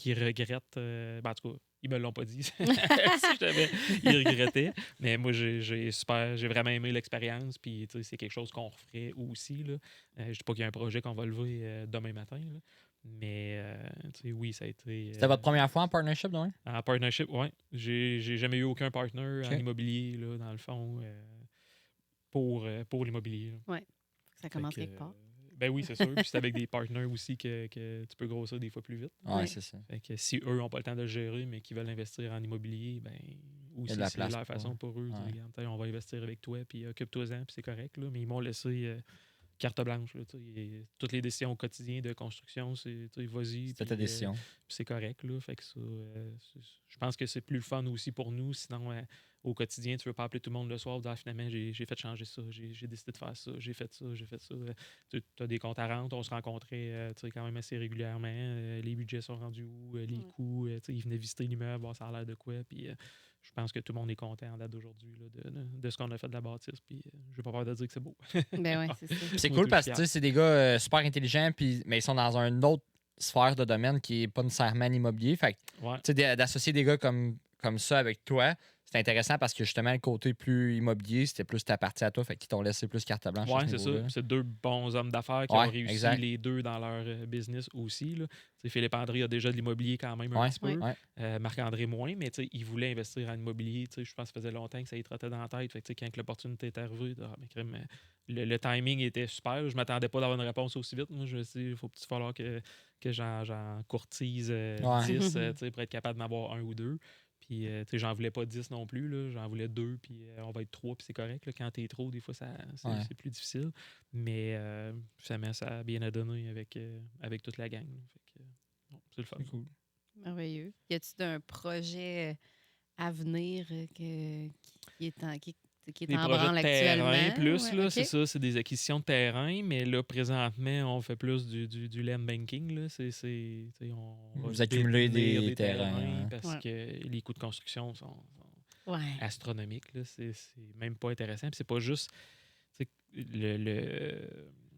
regrette. En tout cas, ils me l'ont pas dit. Si ils regrettaient. Mais moi, j'ai vraiment aimé l'expérience. Puis c'est quelque chose qu'on referait aussi. Là. Je ne dis pas qu'il y a un projet qu'on va lever demain matin. Là. Mais oui, ça a été.
C'était votre première fois en partnership, non?
En partnership, oui. J'ai jamais eu aucun partner en immobilier, là, dans le fond. Pour l'immobilier.
Oui, ça commence quelque part.
Ben oui, c'est sûr. Puis c'est avec des partenaires aussi que tu peux grossir des fois plus vite.
Oui, c'est ça.
Fait que si eux n'ont pas le temps de le gérer, mais qu'ils veulent investir en immobilier, ben aussi,
la
c'est
place
leur façon pour eux.
Ouais.
Regarde, on va investir avec toi, puis occupe-toi-en, puis c'est correct. Là, mais ils m'ont laissé carte blanche. Là, toutes les décisions au quotidien de construction, c'est vas-y.
C'était
puis,
ta décision.
puis c'est correct. Là, fait que ça, je pense que c'est plus le fun aussi pour nous. Sinon, au quotidien, tu veux pas appeler tout le monde le soir, dire finalement, j'ai fait changer ça, j'ai décidé de faire ça, j'ai fait ça. Tu as des comptes à rente, on se rencontrait quand même assez régulièrement. Les budgets sont rendus où, les coûts, ils venaient visiter l'immeuble, voir ça a l'air de quoi. Puis je pense que tout le monde est content en date d'aujourd'hui là, de ce qu'on a fait de la bâtisse. Puis je n'ai pas peur de dire que c'est beau.
Ben ouais, c'est ça.
Puis c'est
On est
cool
tous
parce que
fiers.
c'est des gars super intelligents, mais ils sont dans une autre sphère de domaine qui n'est pas nécessairement l'immobilier. Fait que,
Ouais.
tu sais, d'associer des gars comme ça avec toi, c'est intéressant parce que justement, le côté plus immobilier, c'était plus ta partie à toi. Fait qu'ils t'ont laissé plus carte blanche. à
Oui,
ce
c'est ça.
niveau-là.
C'est deux bons hommes d'affaires qui
Ouais,
ont réussi
exact.
les deux dans leur business aussi. Là. Philippe André a déjà de l'immobilier quand même un
Ouais,
petit peu.
ouais.
Marc-André moins, mais il voulait investir en immobilier. Je pense que ça faisait longtemps que ça y trottait dans la tête. Fait que, quand l'opportunité est arrivée, mais crème, le timing était super. Je ne m'attendais pas d'avoir une réponse aussi vite. Moi, je me suis dit, il va falloir que j'en courtise 10 pour être capable d'en avoir un ou deux. Puis, j'en voulais pas 10 non plus. Là. J'en voulais 2, puis on va être 3, puis c'est correct. Là. Quand t'es trop, des fois, c'est plus difficile. Mais finalement, ça a bien à donner avec toute la gang. Là. Fait que, c'est le fun.
C'est cool.
Merveilleux. Y a-t-il un projet à venir qui est en
Des
en
projets
branle
de terrain
actuellement?
plus,
Ouais,
là,
OK.
c'est ça, c'est des acquisitions de terrain, mais là, présentement, on fait plus du land banking. Là. On va
Vous accumulez
détenir
des terrains, hein.
parce que les coûts de construction sont
Ouais.
astronomiques. Là. C'est même pas intéressant. Puis c'est pas juste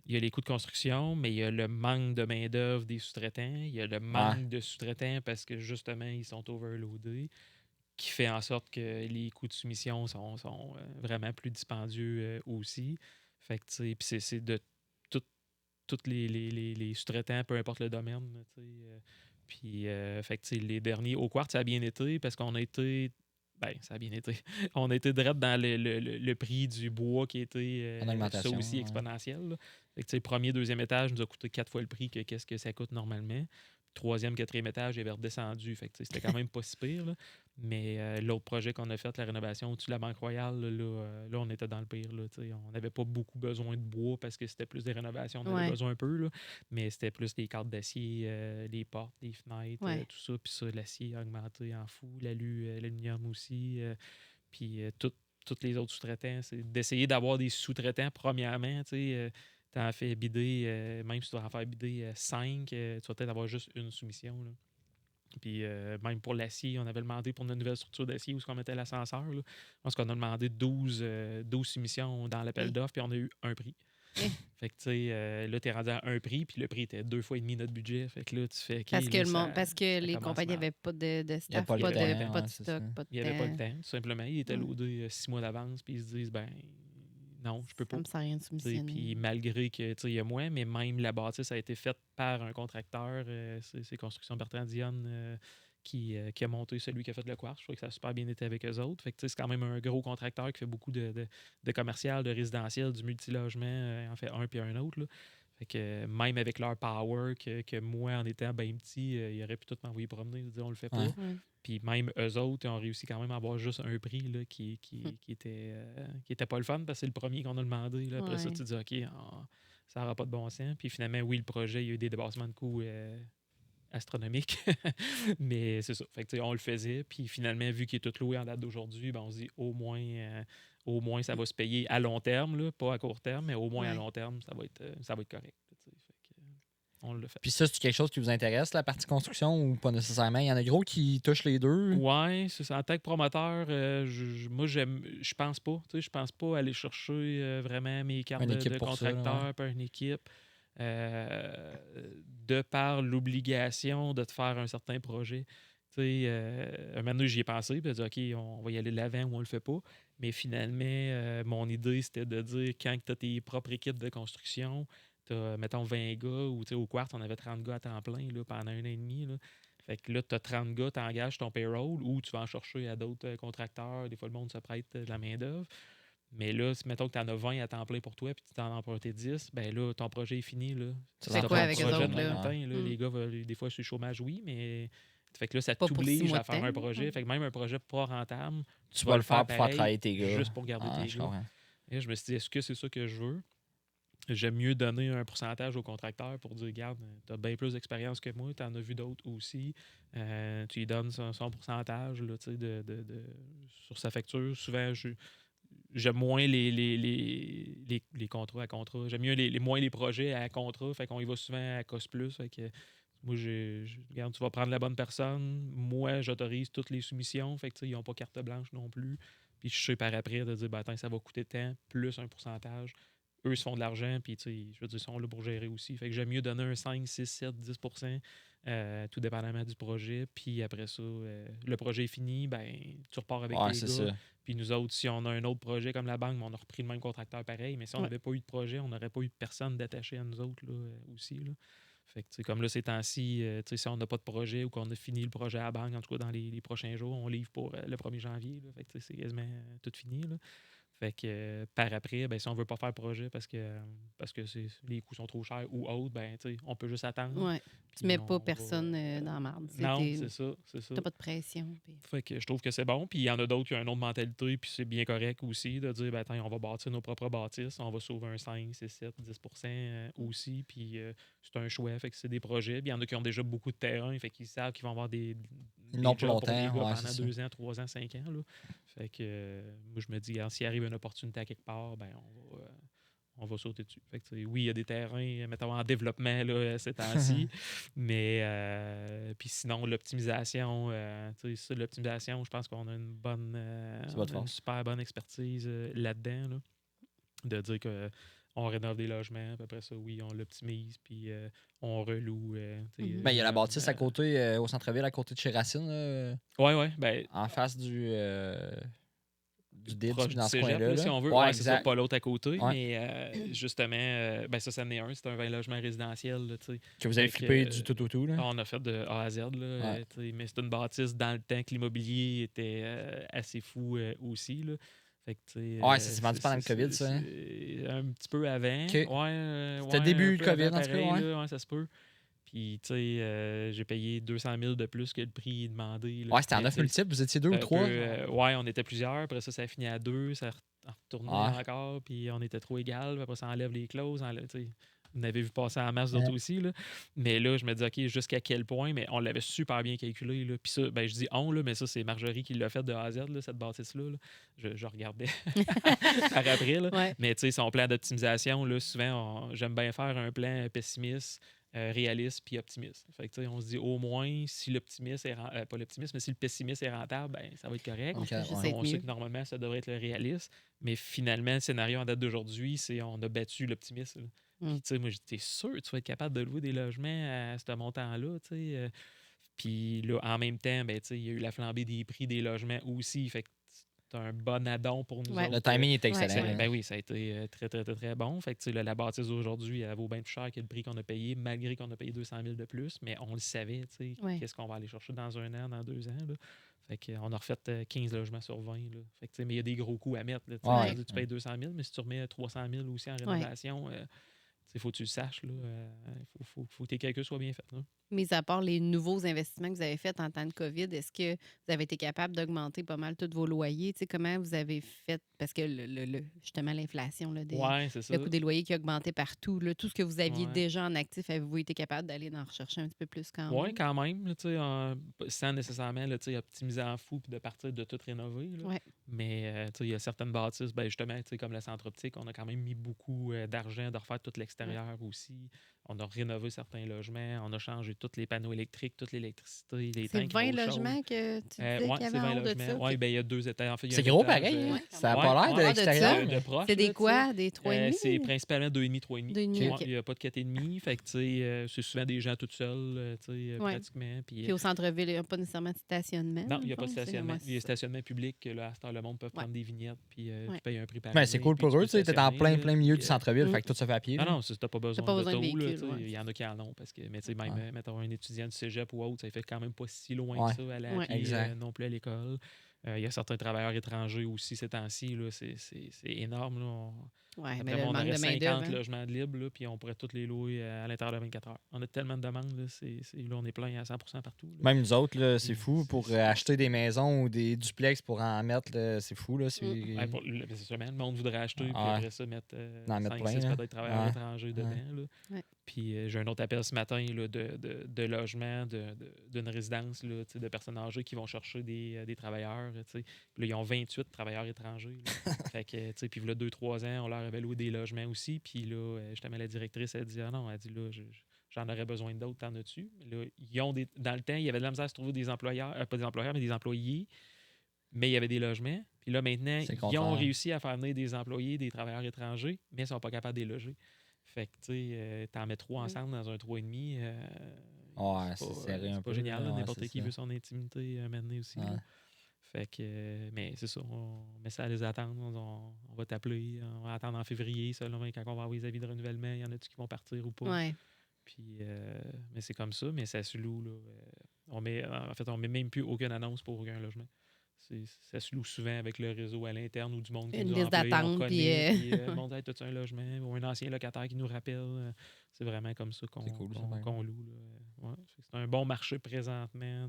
il y a les coûts de construction, mais il y a le manque de main-d'œuvre des sous-traitants. Il y a le manque de sous-traitants parce que justement, ils sont overloadés, qui fait en sorte que les coûts de soumission sont vraiment plus dispendieux aussi. Fait que, tu sais, puis c'est de tous les sous-traitants, peu importe le domaine. Là, puis, fait que, tu sais, les derniers, au Quartz, ça a bien été parce qu'on a été. Ben, ça a bien été. On a été direct dans le prix du bois qui était
En
ça
augmentation,
aussi
ouais.
exponentiel. Là. Fait que, tu sais, premier, deuxième étage nous a coûté 4 fois le prix que qu'est-ce que ça coûte normalement. Troisième, quatrième étage, il avait redescendu. Fait que, c'était quand même pas si pire. Là. Mais l'autre projet qu'on a fait, la rénovation au-dessus de la Banque Royale, là, on était dans le pire. Là, on n'avait pas beaucoup besoin de bois parce que c'était plus des rénovations. On avait besoin un peu. Là, mais c'était plus des cadres d'acier, les portes, les fenêtres, tout ça. Puis ça, l'acier a augmenté en fou. L'aluminium aussi. Puis tous les autres sous-traitants. C'est d'essayer d'avoir des sous-traitants, premièrement. Tu en fais bider, même si tu dois en faire bider 5, tu vas peut-être avoir juste une soumission. Là. Puis même pour l'acier, on avait demandé pour notre nouvelle structure d'acier où on mettait l'ascenseur. Là. Je pense qu'on a demandé 12 soumissions dans l'appel d'offres, puis on a eu un prix. Fait que, tu sais, là, tu es rendu à un prix, puis le prix était 2 fois et demi notre budget. Fait que là, tu fais.
Parce que les compagnies n'avaient pas de staff, pas de stock, pas de
Il n'y avait pas le temps, tout simplement. Ils étaient loadés 6 mois d'avance, puis ils se disent, ben non, je peux pas.
Ça me sert à rien de soumissionner.
Puis malgré que il y a moins, mais même la bâtisse a été faite par un contracteur, c'est Construction Bertrand Dionne qui a monté celui qui a fait le Quartz. Je trouve que ça a super bien été avec eux autres. Fait que c'est quand même un gros contracteur qui fait beaucoup de commercial, de résidentiel, du multilogement, en fait un puis un autre. Là. Fait que même avec leur power, que moi, en étant bien petit, ils auraient pu tout m'envoyer promener, dire on le fait pas.
Ouais.
Puis même eux autres, ils ont réussi quand même à avoir juste un prix là, qui était pas le fun parce que c'est le premier qu'on a demandé. Là. Après ça, tu te dis OK, ça n'aura pas de bon sens. Puis finalement, oui, le projet, il y a eu des débassements de coûts astronomiques. Mais c'est ça. Fait que, on le faisait. Puis finalement, vu qu'il est tout loué en date d'aujourd'hui, ben, on se dit au moins ça va se payer à long terme, là, pas à court terme, mais au moins à long terme, ça va être correct. On l'a fait.
Puis ça, c'est quelque chose qui vous intéresse, la partie construction, ou pas nécessairement? Il y en a gros qui touchent les deux.
Oui, c'est ça. En tant que promoteur, moi, je pense pas. Je pense pas aller chercher vraiment mes cartes de contracteur par une équipe. De par l'obligation de te faire un certain projet. Un moment donné, j'y ai pensé, puis j'ai dit, OK, on va y aller de l'avant ou on le fait pas. Mais finalement, mon idée, c'était de dire, quand tu as tes propres équipes de construction, tu as, mettons, 20 gars, ou au Quartz, on avait 30 gars à temps plein là, pendant 1 an et demi. Là. Fait que là, tu as 30 gars, tu engages ton payroll, ou tu vas en chercher à d'autres contracteurs. Des fois, le monde se prête de la main-d'œuvre. Mais là, si mettons que tu en as 20 à temps plein pour toi, puis tu t'en as emprunté 10, ben là, ton projet est fini. Là.
Tu fais quoi avec eux autres?
Les gars, des fois, sur le chômage, oui, mais Fait que là, ça
Pas pour 6
t'oblige
mois
à
de
faire
temps,
un projet.
ouais.
Fait que même un projet pas rentable,
Tu vas le faire pour faire
pareil,
travailler tes gars.
juste pour garder tes
je
gars.
comprends.
Et là, je me suis dit, est-ce que c'est ça que je veux? J'aime mieux donner un pourcentage au contracteur pour dire, regarde, tu as bien plus d'expérience que moi, tu en as vu d'autres aussi. Tu lui donnes son pourcentage là, sur sa facture. Souvent, j'aime moins les contrats à contrat. J'aime mieux moins les projets à contrat. Fait qu'on y va souvent à cost plus. Fait que moi, regarde, tu vas prendre la bonne personne. Moi, j'autorise toutes les soumissions. Fait que ils n'ont pas carte blanche non plus. Puis je sais par après de dire, ben, attends, ça va coûter tant, plus un pourcentage. Eux, ils se font de l'argent, puis je veux dire, ils sont là pour gérer aussi. Fait que j'aime mieux donner un 5, 6, 7, 10 tout dépendamment du projet. Puis après ça, le projet est fini, ben tu repars avec tes
c'est
gars.
ça.
Puis nous autres, si on a un autre projet comme la banque, on a repris le même contracteur pareil. Mais si on n'avait pas eu de projet, on n'aurait pas eu de personne d'attaché à nous autres là, aussi. Là. Fait que, comme là, ces temps-ci, si on n'a pas de projet ou qu'on a fini le projet à la banque, en tout cas dans les prochains jours, on livre pour le 1er janvier. Là. Fait que c'est quasiment tout fini. Là. Fait que par après, ben, si on veut pas faire de projet parce que les coûts sont trop chers ou autres, ben, on peut juste attendre.
Ouais. Tu mets pas personne dans la marde.
Non, c'est ça.
T'as pas de pression. Puis...
Fait que je trouve que c'est bon. Puis il y en a d'autres qui ont une autre mentalité, puis c'est bien correct aussi de dire, ben, attends, on va bâtir nos propres bâtisses, on va sauver un 5, 6, 7, 10 aussi. Puis c'est un choix. Fait que c'est des projets. Puis il y en a qui ont déjà beaucoup de terrain, fait qu'ils savent qu'ils vont avoir des
non plus
jobs pour des
longtemps,
gars
ouais,
pendant 2 ans, 3 ans, 5 ans. Là. Fait que moi, je me dis, s'il arrive une opportunité à quelque part, ben on va sauter dessus. Fait que, oui, il y a des terrains, mettons, en développement là, ces temps-ci, mais puis sinon, l'optimisation, l'optimisation, je pense qu'on a une super bonne expertise là-dedans, là, de dire que on rénove des logements, puis après ça, oui, on l'optimise, puis on reloue.
Ben, il y a la bâtisse à côté, au centre-ville, à côté de chez Racine.
Ouais. Ben,
en face du DID,
proche
dans
du
ce
cégep,
coin-là.
là, si on veut.
Ouais,
C'est ça, pas l'autre à côté.
Ouais.
Mais justement, ben ça en est un. C'est un logement résidentiel. Là,
que vous avez flippé du tout au tout. Là.
On a fait de A à Z. Là, mais c'est une bâtisse dans le temps que l'immobilier était assez fou aussi. Là. Fait que,
ça s'est vendu pendant le COVID, ça. Hein?
Un petit peu avant.
Okay.
C'était
le début du COVID, en tout cas.
Là, ça se peut. Puis, tu sais, j'ai payé 200 000 de plus que le prix demandé. Là.
Ouais, c'était en 9 multiples. Vous étiez 2 ou 3?
Ouais, on était plusieurs. Après ça a fini à 2. Ça a retourné encore. Puis, on était trop égal. Après ça enlève les clauses. Vous n'avez vu passer en masse d'autres aussi. Là. Mais là, je me dis, OK, jusqu'à quel point? Mais on l'avait super bien calculé. Là. Puis ça, ben, je dis on, là, mais ça, c'est Marjorie qui l'a fait de A à Z, là, cette bâtisse-là. Là. Je regardais par après. Là. Ouais. Mais tu sais, son plan d'optimisation, là, souvent, j'aime bien faire un plan pessimiste, réaliste puis optimiste. Fait que, on se dit au moins si l'optimisme est pas l'optimisme, mais si le pessimisme est rentable, ben, ça va être correct.
Okay,
on sait que normalement, ça devrait être le réaliste. Mais finalement, le scénario en date d'aujourd'hui, c'est on a battu l'optimisme. Puis, tu sais, moi, j'étais sûr que tu vas être capable de louer des logements à ce montant-là, tu sais. Puis là, en même temps, ben, tu sais, il y a eu la flambée des prix des logements aussi. Fait que c'est un bon addon pour nous autres.
Le timing est excellent.
Ben oui, ça a été très, très, très, très bon. Fait que, tu sais, la bâtisse d'aujourd'hui, elle vaut bien plus cher que le prix qu'on a payé, malgré qu'on a payé 200 000 de plus. Mais on le savait, tu sais, qu'est-ce qu'on va aller chercher dans 1 an, dans 2 ans, là. Fait qu'on a refait 15 logements sur 20. Là. Fait que, mais il y a des gros coûts à mettre. Là, tu payes 200 000, mais si tu remets 300 000 aussi en rénovation... il faut que tu le saches. Il faut que tes calculs soient bien faits. Là.
Mais à part les nouveaux investissements que vous avez faits en temps de COVID, est-ce que vous avez été capable d'augmenter pas mal tous vos loyers? T'sais, comment vous avez fait? Parce que justement, l'inflation, là, le coût des loyers qui a augmenté partout, là, tout ce que vous aviez déjà en actif, avez-vous été capable d'aller en rechercher un petit peu plus quand même?
Oui, quand même. Là, sans nécessairement là, optimiser en fou et de partir de tout rénover. Là. Mais il y a certaines bâtisses, ben, justement, comme le centre optique, on a quand même mis beaucoup d'argent de refaire tout l'extérieur aussi. On a rénové certains logements, on a changé tous les panneaux électriques, toute l'électricité, les tanks.
C'est 20 logements que tu disais qu'il y avait en haut de ça?
Oui, ben, il y a 2 étages. En fait,
c'est gros pareil, ça n'a pas l'air de l'extérieur.
C'est des quoi? Des 3,5?
C'est principalement 2,5, 3,5. Il n'y a pas de 4,5. Fait que c'est souvent des gens tout seuls, pratiquement.
Puis au centre-ville, il n'y a pas nécessairement de stationnement.
Non, il n'y a pas de stationnement. Il y a stationnement public. Là, à ce temps, le monde peut prendre des vignettes puis tu payes un prix par année.
C'est cool pour eux. Tu es en plein milieu du centre-ville, fait que tout se fait à pied.
Non, tu n'as pas besoin de véhicule. Il y en a qui en ont. Parce que, mais même, mettons, un étudiant du cégep ou autre, ça fait quand même pas si loin que ça à la non plus à l'école. Il y a certains travailleurs étrangers aussi ces temps-ci. Là, c'est énorme. Là.
Mais on
aurait
de
50 logements de libre, là, puis on pourrait tous les louer à l'intérieur de 24 heures. On a tellement de demandes. Là, là on est plein à 100% partout. Là.
Même nous autres, là, c'est fou. Pour acheter des maisons ou des duplex pour en mettre, là, c'est fou. Là, c'est
le monde voudrait acheter, puis après ça, mettre 5-6 peut-être travailleurs étrangers dedans. Là. Puis j'ai un autre appel ce matin là, de logement, d'une résidence là, de personnes âgées qui vont chercher des travailleurs. Puis là, ils ont 28 travailleurs étrangers. Fait que, puis là, 2-3 ans, on leur avait loué des logements aussi. Puis là, justement, la directrice, elle dit ah non, elle dit là, j'en aurais besoin d'autres, t'en as-tu? Là, dans le temps, il y avait de la misère à se trouver des employeurs, pas des employeurs, mais des employés. Mais il y avait des logements. Puis là, maintenant, ils ont réussi à faire venir des employés, des travailleurs étrangers, mais ils ne sont pas capables de les loger. Fait que, tu sais, t'en mets 3 ensemble dans un 3,5. C'est pas génial. N'importe qui veut son intimité maintenant aussi. Fait que, mais c'est ça. On met ça à les attendre. On va t'appeler. On va attendre en février, selon quand on va avoir les avis de renouvellement. Il y en a-tu qui vont partir ou pas?
Ouais.
Puis, mais c'est comme ça. Mais ça se loue. Là, on met même plus aucune annonce pour aucun logement. Ça se loue souvent avec le réseau à l'interne ou du monde qui nous
liste d'attente.
Puis le monde dit, as-tu un logement ou un ancien locataire qui nous rappelle. C'est vraiment comme ça qu'on loue. Ouais. C'est un bon marché présentement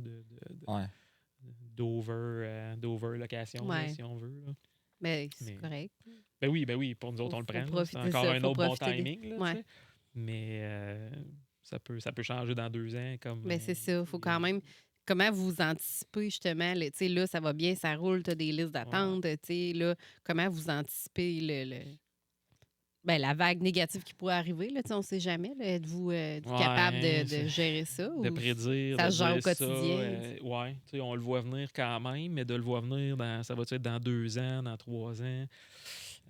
d'over-location, si on veut. Là.
Mais c'est correct.
Ben oui, pour nous autres, on le prend. C'est encore un autre bon timing. Là, mais ça peut changer dans 2 ans.
Mais c'est ça, il faut quand même... Comment vous anticipez justement, là, ça va bien, ça roule, tu as des listes d'attente, là, comment vous anticipez la vague négative qui pourrait arriver, là, on ne sait jamais. Êtes-vous capable de gérer ça?
De prédire.
Ça se gère au quotidien?
On le voit venir quand même, mais de le voir venir, ça va être dans 2 ans, dans 3 ans?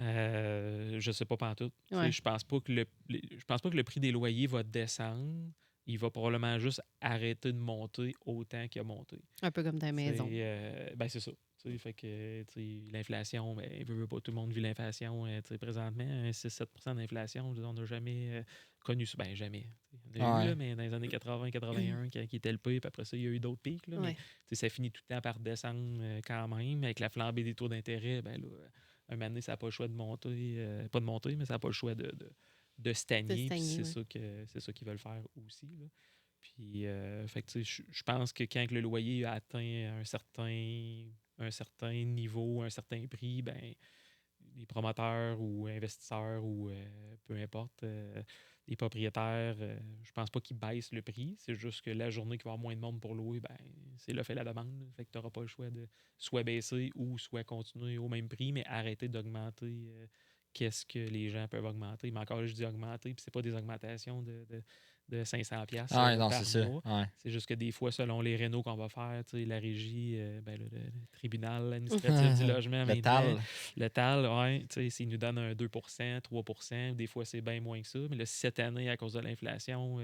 Je ne sais pas pantoute. Je pense pas que le prix des loyers va descendre. Il va probablement juste arrêter de monter autant qu'il a monté.
Un peu comme ta maison.
C'est ça. Fait que l'inflation, veut pas, tout le monde vit l'inflation présentement. 6-7% d'inflation, on n'a jamais connu ça. Jamais. On a eu, là, mais dans les années 80-81, qui était le pic, puis après ça, il y a eu d'autres pics. Là, mais ça finit tout le temps par descendre quand même. Avec la flambée des taux d'intérêt, un moment donné, ça n'a pas le choix de monter. Pas de monter, mais ça n'a pas le choix de stagner. C'est ça qu'ils veulent faire aussi. Là. Puis, je pense que quand le loyer a atteint un certain niveau, un certain prix, les promoteurs ou investisseurs ou peu importe, les propriétaires, je pense pas qu'ils baissent le prix. C'est juste que la journée qu'il va y avoir moins de monde pour louer, c'est l'offre et la demande. Fait que tu n'auras pas le choix de soit baisser ou soit continuer au même prix, mais arrêter d'augmenter qu'est-ce que les gens peuvent augmenter. Mais encore là, je dis augmenter, puis c'est pas des augmentations de 500$ par mois. C'est juste que des fois, selon les rénaux qu'on va faire, la régie, le tribunal administratif du logement, le TAL, s'il nous donne un 2%, 3%, des fois, c'est bien moins que ça. Mais là, cette année, à cause de l'inflation,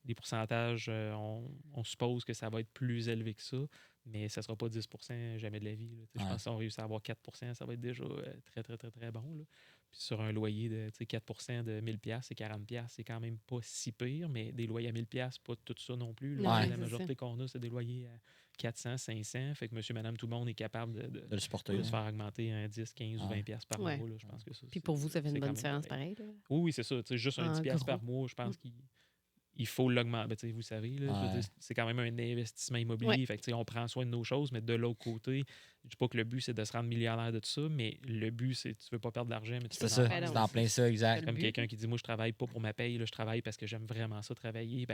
les pourcentages, on suppose que ça va être plus élevé que ça. Mais ça ne sera pas 10% jamais de la vie. Je pense que si on réussit à avoir 4%, ça va être déjà très, très, très, très bon. Là. Puis sur un loyer de 4% de 1000$, c'est 40$. C'est quand même pas si pire, mais des loyers à 1000$, pas tout ça non plus. La majorité qu'on a, c'est des loyers à 400, 500. Fait que monsieur, madame, tout le monde est capable de le supporter, de se faire augmenter un 10, 15 ou 20$ par mois. Là, je pense que ça,
puis pour vous, ça fait une bonne différence pareil.
Oui, c'est ça. Juste un 10$ par mois, je pense qu'il faut l'augmenter. Vous savez, là, c'est quand même un investissement immobilier. Fait que, on prend soin de nos choses, mais de l'autre côté, je ne dis pas que le but, c'est de se rendre millionnaire de tout ça, mais le but, c'est tu ne veux pas perdre d'argent, mais tu veux
c'est en plein ça, exact.
Comme quelqu'un qui dit, moi, je travaille pas pour ma paye, là, je travaille parce que j'aime vraiment ça, travailler.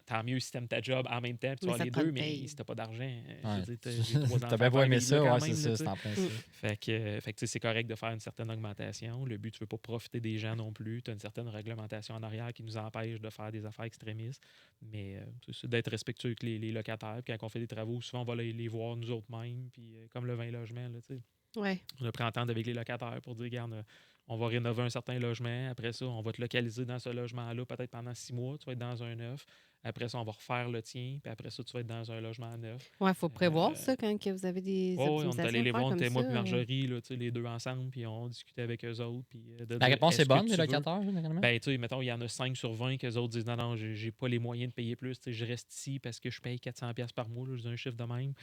Tant mieux si tu aimes ta job en même temps, tu vas les deux, mais si tu n'as pas d'argent, tu
as bien beau aimer ça, c'est ça, c'est en plein ça.
Fait que c'est correct de faire une certaine augmentation. Le but, tu ne veux pas profiter des gens non plus. Tu as une certaine réglementation en arrière qui nous empêche de faire des affaires extrémistes. Mais c'est d'être respectueux avec les locataires. Puis quand on fait des travaux, souvent, on va les voir nous autres mêmes. Puis comme le 20 logements, là, tu sais. On a pris entente avec les locataires pour dire, regarde, on va rénover un certain logement. Après ça, on va te localiser dans ce logement-là peut-être pendant 6 mois. Tu vas être dans un neuf. Après ça, on va refaire le tien. Puis après ça, tu vas être dans un logement neuf.
Oui, il faut prévoir ça quand que vous avez des optimisations.
On est allé les voir, moi et Marjorie, là, les deux ensemble, puis on discutait avec eux autres. Puis,
la réponse est bonne, les locataires, généralement?
Ben, tu sais, mettons, il y en a 5 sur 20 qu'eux autres disent non, j'ai pas les moyens de payer plus. Je reste ici parce que je paye 400$ par mois. Là, je dis un chiffre de même.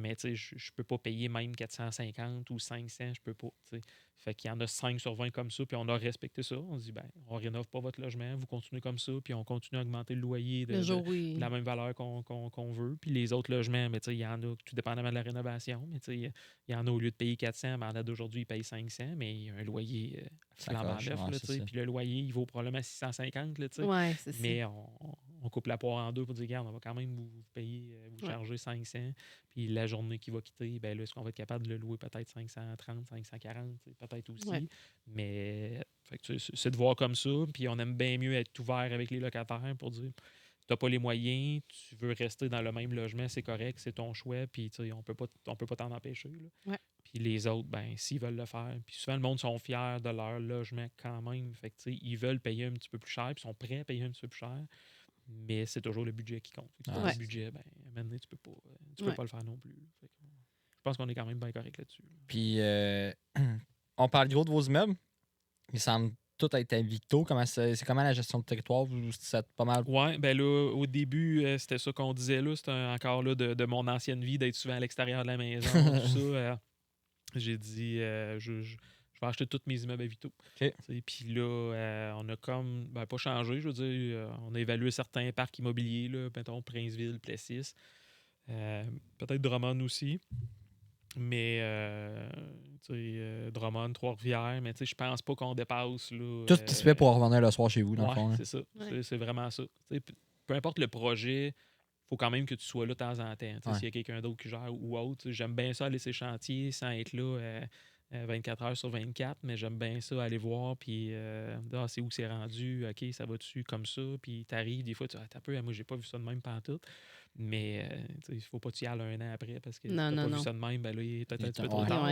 Mais tu sais, je peux pas payer même 450 ou 500, je peux pas. T'sais. Fait qu'il y en a 5 sur 20 comme ça, puis on a respecté ça. On dit, ben, on rénove pas votre logement, vous continuez comme ça, puis on continue à augmenter le loyer de la même valeur qu'on veut. Puis les autres logements, ben, il y en a, tout dépendamment de la rénovation, mais il y en a, au lieu de payer 400, ben, en date d'aujourd'hui, ils payent 500, mais il y a un loyer flambant neuf. Puis le loyer, il vaut probablement 650. Là,
ouais, c'est
mais on coupe la poire en deux pour dire, regarde, on va quand même vous payer, vous charger 500. Puis la journée qui va quitter, ben là, est-ce qu'on va être capable de le louer peut-être 530, 540, peut-être aussi. Ouais. Mais fait que, c'est de voir comme ça. Puis on aime bien mieux être ouvert avec les locataires pour dire, tu n'as pas les moyens, tu veux rester dans le même logement, c'est correct, c'est ton choix. Puis on peut pas t'en empêcher. Là.
Ouais.
Puis les autres, ben s'ils veulent le faire. Puis souvent, le monde sont fiers de leur logement quand même. Fait que, ils veulent payer un petit peu plus cher, puis sont prêts à payer un petit peu plus cher. Mais c'est toujours le budget qui compte. Le budget, ben, maintenant, tu peux pas le faire non plus. Fait que, je pense qu'on est quand même bien correct là-dessus.
Puis, on parle gros de vos immeubles. Il semble tout être à Victo. C'est comment la gestion de territoire? C'est pas mal.
Oui, ben là, au début, c'était ça qu'on disait là. C'était encore là de mon ancienne vie, d'être souvent à l'extérieur de la maison, tout ça. J'ai dit, je vais acheter tous mes immeubles à Victo.
Okay.
Puis là, on a comme, pas changé, je veux dire, on a évalué certains parcs immobiliers, là, mettons Princeville, Plessis, peut-être Drummond aussi, mais Drummond, Trois-Rivières, mais je pense pas qu'on dépasse. Là,
tout ce qui se fait pour revenir le soir chez vous, dans le fond.
C'est ça, c'est vraiment ça. Peu importe le projet, il faut quand même que tu sois là de temps en temps. S'il y a quelqu'un d'autre qui gère ou autre, j'aime bien ça aller ces chantiers sans être là 24 heures sur 24, mais j'aime bien ça aller voir, puis c'est où c'est rendu, OK, ça va dessus comme ça, puis t'arrives, des fois, tu t'as peu, moi, j'ai pas vu ça de même pantoute, mais il faut pas t'y aller un an après, parce que t'as pas vu ça de même, ben là, il est peut-être un petit peu trop tard.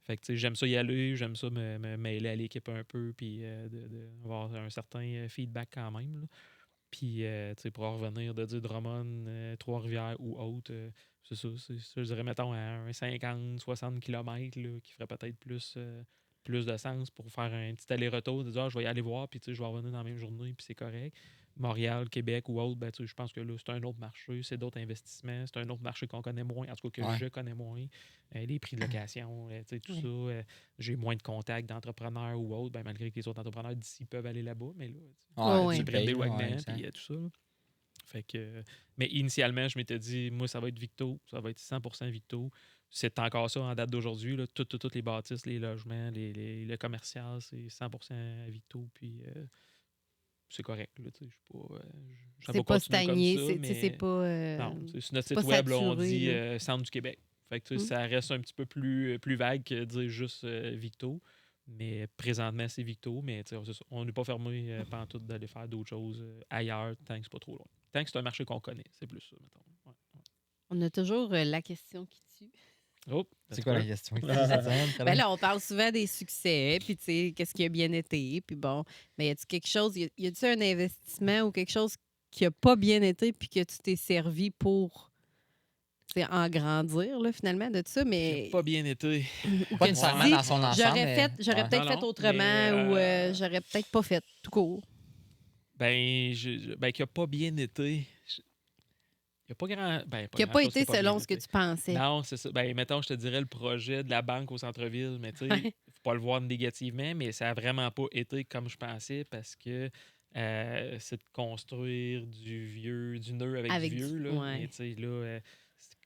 Fait que j'aime ça y aller, j'aime ça me mêler à l'équipe un peu, puis avoir un certain feedback quand même, là. Puis, pour en revenir de dire Drummond, Trois-Rivières ou autre, c'est ça. Je dirais, mettons, à un 50-60 km là, qui ferait peut-être plus de sens pour faire un petit aller-retour, de dire je vais y aller voir, puis je vais revenir dans la même journée, puis c'est correct. Montréal, Québec ou autre, je pense que là, c'est un autre marché, c'est d'autres investissements, c'est un autre marché qu'on connaît moins, en tout cas que je connais moins. Les prix de location, tout ça. J'ai moins de contacts d'entrepreneurs ou autres, malgré que les autres entrepreneurs d'ici peuvent aller là-bas, mais là, tu prends des logements, puis tout ça. Là. Fait que, mais initialement, je m'étais dit, moi, ça va être Victo, ça va être 100% Victo. C'est encore ça en date d'aujourd'hui. Toutes les bâtisses, les logements, le commercial, c'est 100% à Victo. Puis c'est correct.
C'est pas stagné. C'est pas.
Non, sur notre site web, on dit Centre du Québec. Fait que, ça reste un petit peu plus vague que dire juste Victo. Mais présentement, c'est Victo. Mais on n'est pas fermé pantoute d'aller faire d'autres choses ailleurs tant que c'est pas trop loin. Tant que c'est un marché qu'on connaît, c'est plus ça, mettons. Ouais.
On a toujours la question qui tue.
Oh, c'est quoi la question?
Ben là, on parle souvent des succès, puis tu sais, qu'est-ce qui a bien été, puis bon, mais y a-tu quelque chose, y a-tu un investissement ou quelque chose qui a pas bien été, puis que tu t'es servi pour en grandir, là, finalement, de tout ça, mais...
Qui a pas bien été.
Pas nécessairement dans son ensemble,
J'aurais peut-être fait autrement, ou j'aurais peut-être pas fait, tout court.
Qui a pas bien été... Il n'y a pas grand.
Qui n'a pas été selon ce que tu pensais.
Non, c'est ça. Mettons, je te dirais le projet de la banque au centre-ville, mais tu sais, il ne faut pas le voir négativement, mais ça n'a vraiment pas été comme je pensais parce que c'est de construire du nœud avec du vieux. Là.
Ouais.
Mais tu sais, là,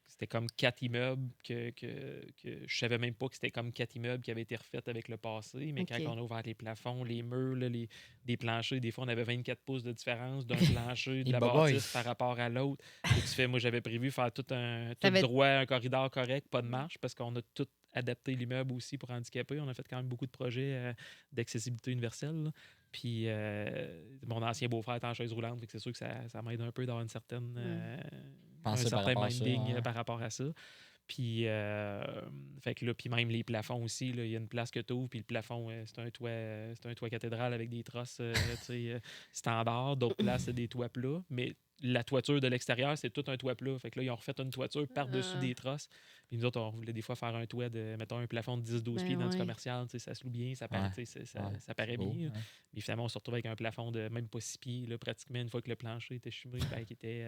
c'était comme 4 immeubles que je savais même pas que c'était comme 4 immeubles qui avaient été refaits avec le passé. Mais quand on a ouvert les plafonds, les murs, là, des planchers, des fois, on avait 24 pouces de différence d'un plancher de la bâtisse par rapport à l'autre. Et tu fais, moi, j'avais prévu faire tout droit, un corridor correct, pas de marche, parce qu'on a tout adapté l'immeuble aussi pour handicapés. On a fait quand même beaucoup de projets d'accessibilité universelle. Là. Puis mon ancien beau-frère est en chaise roulante, donc c'est sûr que ça m'aide un peu d'avoir une certaine... un certain minding par rapport à ça. Puis, fait que là, puis même les plafonds aussi, il y a une place que tu ouvres, puis le plafond, c'est un toit cathédrale avec des trosses standards. D'autres places, c'est des toits plats. Mais la toiture de l'extérieur, c'est tout un toit plat. Fait que là, ils ont refait une toiture par-dessus des trosses. Puis nous autres, on voulait des fois faire un toit de, mettons, un plafond de 10-12 pieds dans du commercial. Ça se loue bien, ça paraît, ça paraît bien. Mais finalement, on se retrouve avec un plafond de même pas 6 pieds, là, pratiquement, une fois que le plancher était chimé, qui était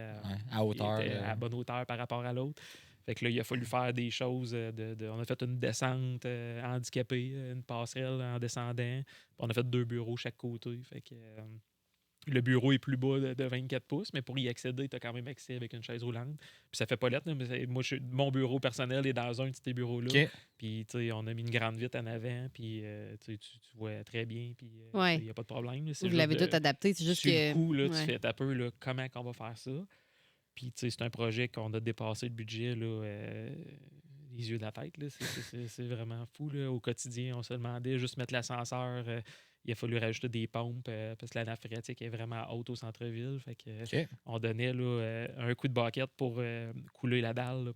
à hauteur.
À bonne hauteur par rapport à l'autre. Fait que là, il a fallu faire des choses. On a fait une descente handicapée, une passerelle en descendant. On a fait 2 bureaux chaque côté. Fait que le bureau est plus bas de 24 pouces, mais pour y accéder, tu as quand même accès avec une chaise roulante. Puis ça fait pas lettre. Mais moi, mon bureau personnel est dans un de ces bureaux-là.
Okay.
Puis on a mis une grande vitre en avant. Puis tu vois très bien. Puis il n'y a pas de problème.
Vous l'avez tout adapté. C'est juste
sur
que.
le coup, là, tu fais un peu là, comment on va faire ça. Puis, c'est un projet qu'on a dépassé le budget, là, les yeux de la tête. Là. C'est vraiment fou. Là. Au quotidien, on se demandait juste mettre l'ascenseur. Il a fallu rajouter des pompes parce que la nappe phréatique est vraiment haute au centre-ville. Fait que, on donnait là, un coup de baquette pour couler la dalle là,